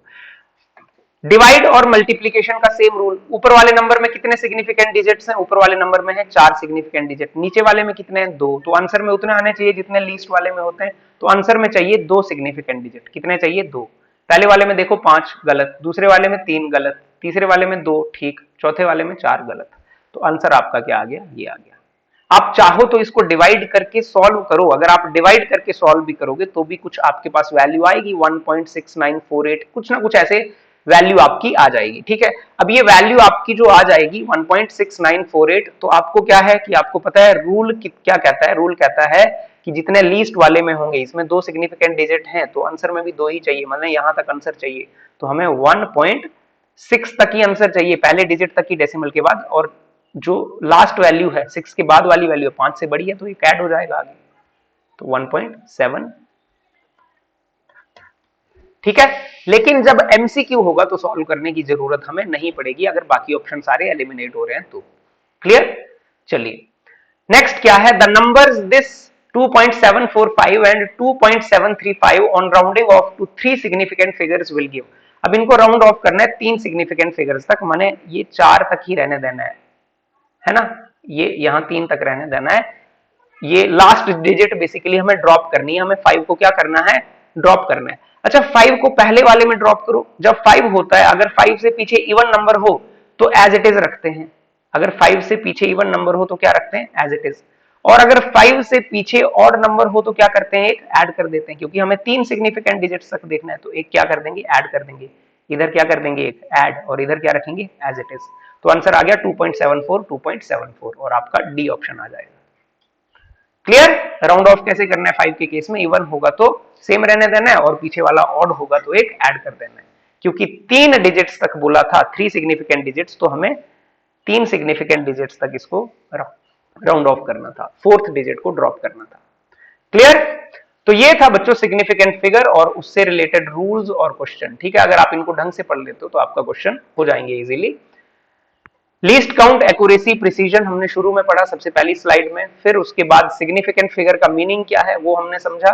डिवाइड और मल्टीप्लीकेशन का सेम रूल, ऊपर वाले नंबर में कितने सिग्निफिकेंट डिजिट्स हैं, ऊपर वाले नंबर में है 4 सिग्निफिकेंट डिजिट, नीचे वाले में कितने हैं 2, तो आंसर में उतने आने चाहिए जितने लीस्ट वाले में होते हैं, तो आंसर में चाहिए 2 सिग्निफिकेंट डिजिट, कितने चाहिए 2। पहले वाले में देखो 5, गलत, दूसरे वाले में 3, गलत, तीसरे वाले में 2, ठीक, चौथे वाले में 4, गलत। तो आंसर आपका क्या आ गया, ये आ गया। आप चाहो तो इसको डिवाइड करके सॉल्व करो, अगर आप डिवाइड करके सॉल्व भी करोगे तो भी कुछ आपके पास वैल्यू आएगी 1.6948, कुछ ना कुछ ऐसे वैल्यू आपकी आ जाएगी। ठीक है, अब ये वैल्यू आपकी जो आ जाएगी 1.6948, तो आपको क्या है कि आपको पता है रूल क्या कहता है, रूल कहता है कि जितने लीस्ट वाले में होंगे, इसमें 2 सिग्निफिकेंट डिजिट हैं तो आंसर में भी 2 ही चाहिए, मतलब यहां तक आंसर चाहिए, तो हमें 1.6 तक ही आंसर चाहिए, पहले डिजिट तक ही डेसिमल के बाद, और जो लास्ट वैल्यू है 6 के बाद वाली वैल्यू 5 से बड़ी है तो ये ऐड हो जाएगा आगे, तो 1.7। ठीक है, लेकिन जब एमसीक्यू होगा तो सॉल्व करने की जरूरत हमें नहीं पड़ेगी अगर बाकी ऑप्शन सारे एलिमिनेट हो रहे हैं तो। क्लियर? चलिए नेक्स्ट क्या है, the numbers this 2.745 and 2.735 on rounding off to 3 significant figures will give. अब इनको राउंड ऑफ करना है 3 सिग्निफिकेंट फिगर्स तक, माने ये 4 तक ही रहने देना है ना, ये यहां 3 तक रहने देना है, ये लास्ट डिजिट बेसिकली हमें ड्रॉप करनी है, हमें 5 को क्या करना है, ड्रॉप करना है। अच्छा 5 को पहले वाले में ड्रॉप करो, जब 5 होता है अगर 5 से पीछे इवन नंबर हो तो एज इट इज रखते हैं, अगर 5 से पीछे इवन नंबर हो तो क्या रखते हैं, एज इट इज, और अगर 5 से पीछे ऑड नंबर हो तो क्या करते हैं, एक ऐड कर देते हैं, क्योंकि हमें 3 सिग्निफिकेंट डिजिट्स तक देखना है तो एक क्या कर देंगे, ऐड कर देंगे, इधर क्या कर देंगे, एक ऐड, और इधर क्या रखेंगे, एज इट इज। तो आंसर आ गया 2.74 2.74 और आपका डी ऑप्शन आ जाएगा। क्लियर? राउंड ऑफ कैसे करना है, 5 के केस में इवन होगा तो सेम रहने देना है और पीछे वाला ऑड होगा तो एक ऐड कर देना है, क्योंकि 3 डिजिट्स तक बोला था, 3 सिग्निफिकेंट डिजिट्स, तो हमें 3 सिग्निफिकेंट डिजिट्स तक इसको राउंड ऑफ करना था, 4th डिजिट को ड्रॉप करना था। क्लियर? तो ये था बच्चों सिग्निफिकेंट फिगर और उससे रिलेटेड रूल्स और क्वेश्चन। ठीक है, अगर आप इनको ढंग से पढ़ लेते हो तो आपका क्वेश्चन हो जाएंगे easily. Least count, accuracy, precision हमने शुरू में पढ़ा सबसे पहली स्लाइड में, फिर उसके बाद सिग्निफिकेंट फिगर का मीनिंग क्या है वो हमने समझा।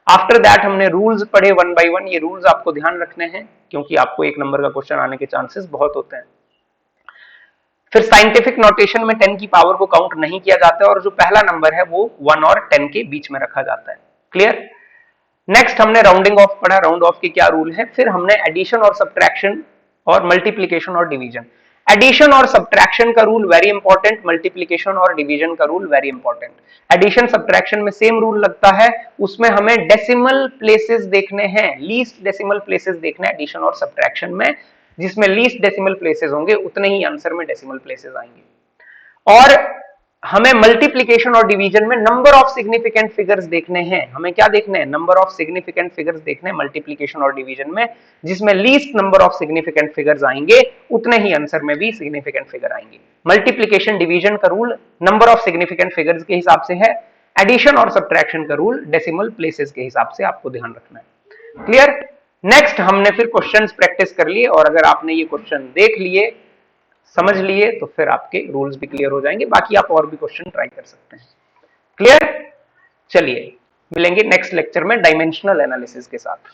आफ्टर दैट हमने रूल्स पढ़े 1 by 1, ये रूल्स आपको ध्यान रखने हैं क्योंकि आपको 1 नंबर का क्वेश्चन आने के चांसेस बहुत होते हैं। फिर साइंटिफिक नोटेशन में 10 की पावर को काउंट नहीं किया जाता है और जो पहला नंबर है वो 1 और 10 के बीच में रखा जाता है। क्लियर? नेक्स्ट हमने राउंडिंग ऑफ पढ़ा, राउंड ऑफ के क्या रूल है, फिर हमने एडिशन और सब्ट्रैक्शन और मल्टीप्लीकेशन और डिवीजन। एडिशन और सब्ट्रैक्शन का रूल वेरी इंपॉर्टेंट, मल्टीप्लीकेशन और डिवीजन का rule very important. Addition subtraction में सेम रूल लगता है, उसमें हमें डेसिमल प्लेसेस देखने हैं, लीस्ट डेसिमल प्लेसेस देखने हैं एडिशन और सब्ट्रैक्शन में, जिसमें लीस्ट डेसिमल प्लेसेस होंगे उतने ही आंसर में डेसिमल प्लेसेस आएंगे। और हमें मल्टीप्लीकेशन और डिवीजन में नंबर ऑफ सिग्निफिकेंट फिगर्स देखने हैं, हमें क्या देखने हैं, नंबर ऑफ सिग्निफिकेंट फिगर्स देखने हैं मल्टीप्लीकेशन और डिवीजन में, जिसमें least number of significant figures आएंगे उतने ही आंसर में भी सिग्निफिकेंट फिगर आएंगे। मल्टीप्लीकेशन डिवीजन का rule number of significant figures के हिसाब से है, एडिशन और सब्ट्रैक्शन का रूल डेसिमल प्लेसेस के हिसाब से आपको ध्यान रखना है। क्लियर? नेक्स्ट हमने फिर क्वेश्चंस प्रैक्टिस कर लिए और अगर आपने ये क्वेश्चन देख लिए, समझ लिए, तो फिर आपके रूल्स भी क्लियर हो जाएंगे, बाकी आप और भी क्वेश्चन ट्राई कर सकते हैं। क्लियर? चलिए मिलेंगे नेक्स्ट लेक्चर में डायमेंशनल एनालिसिस के साथ।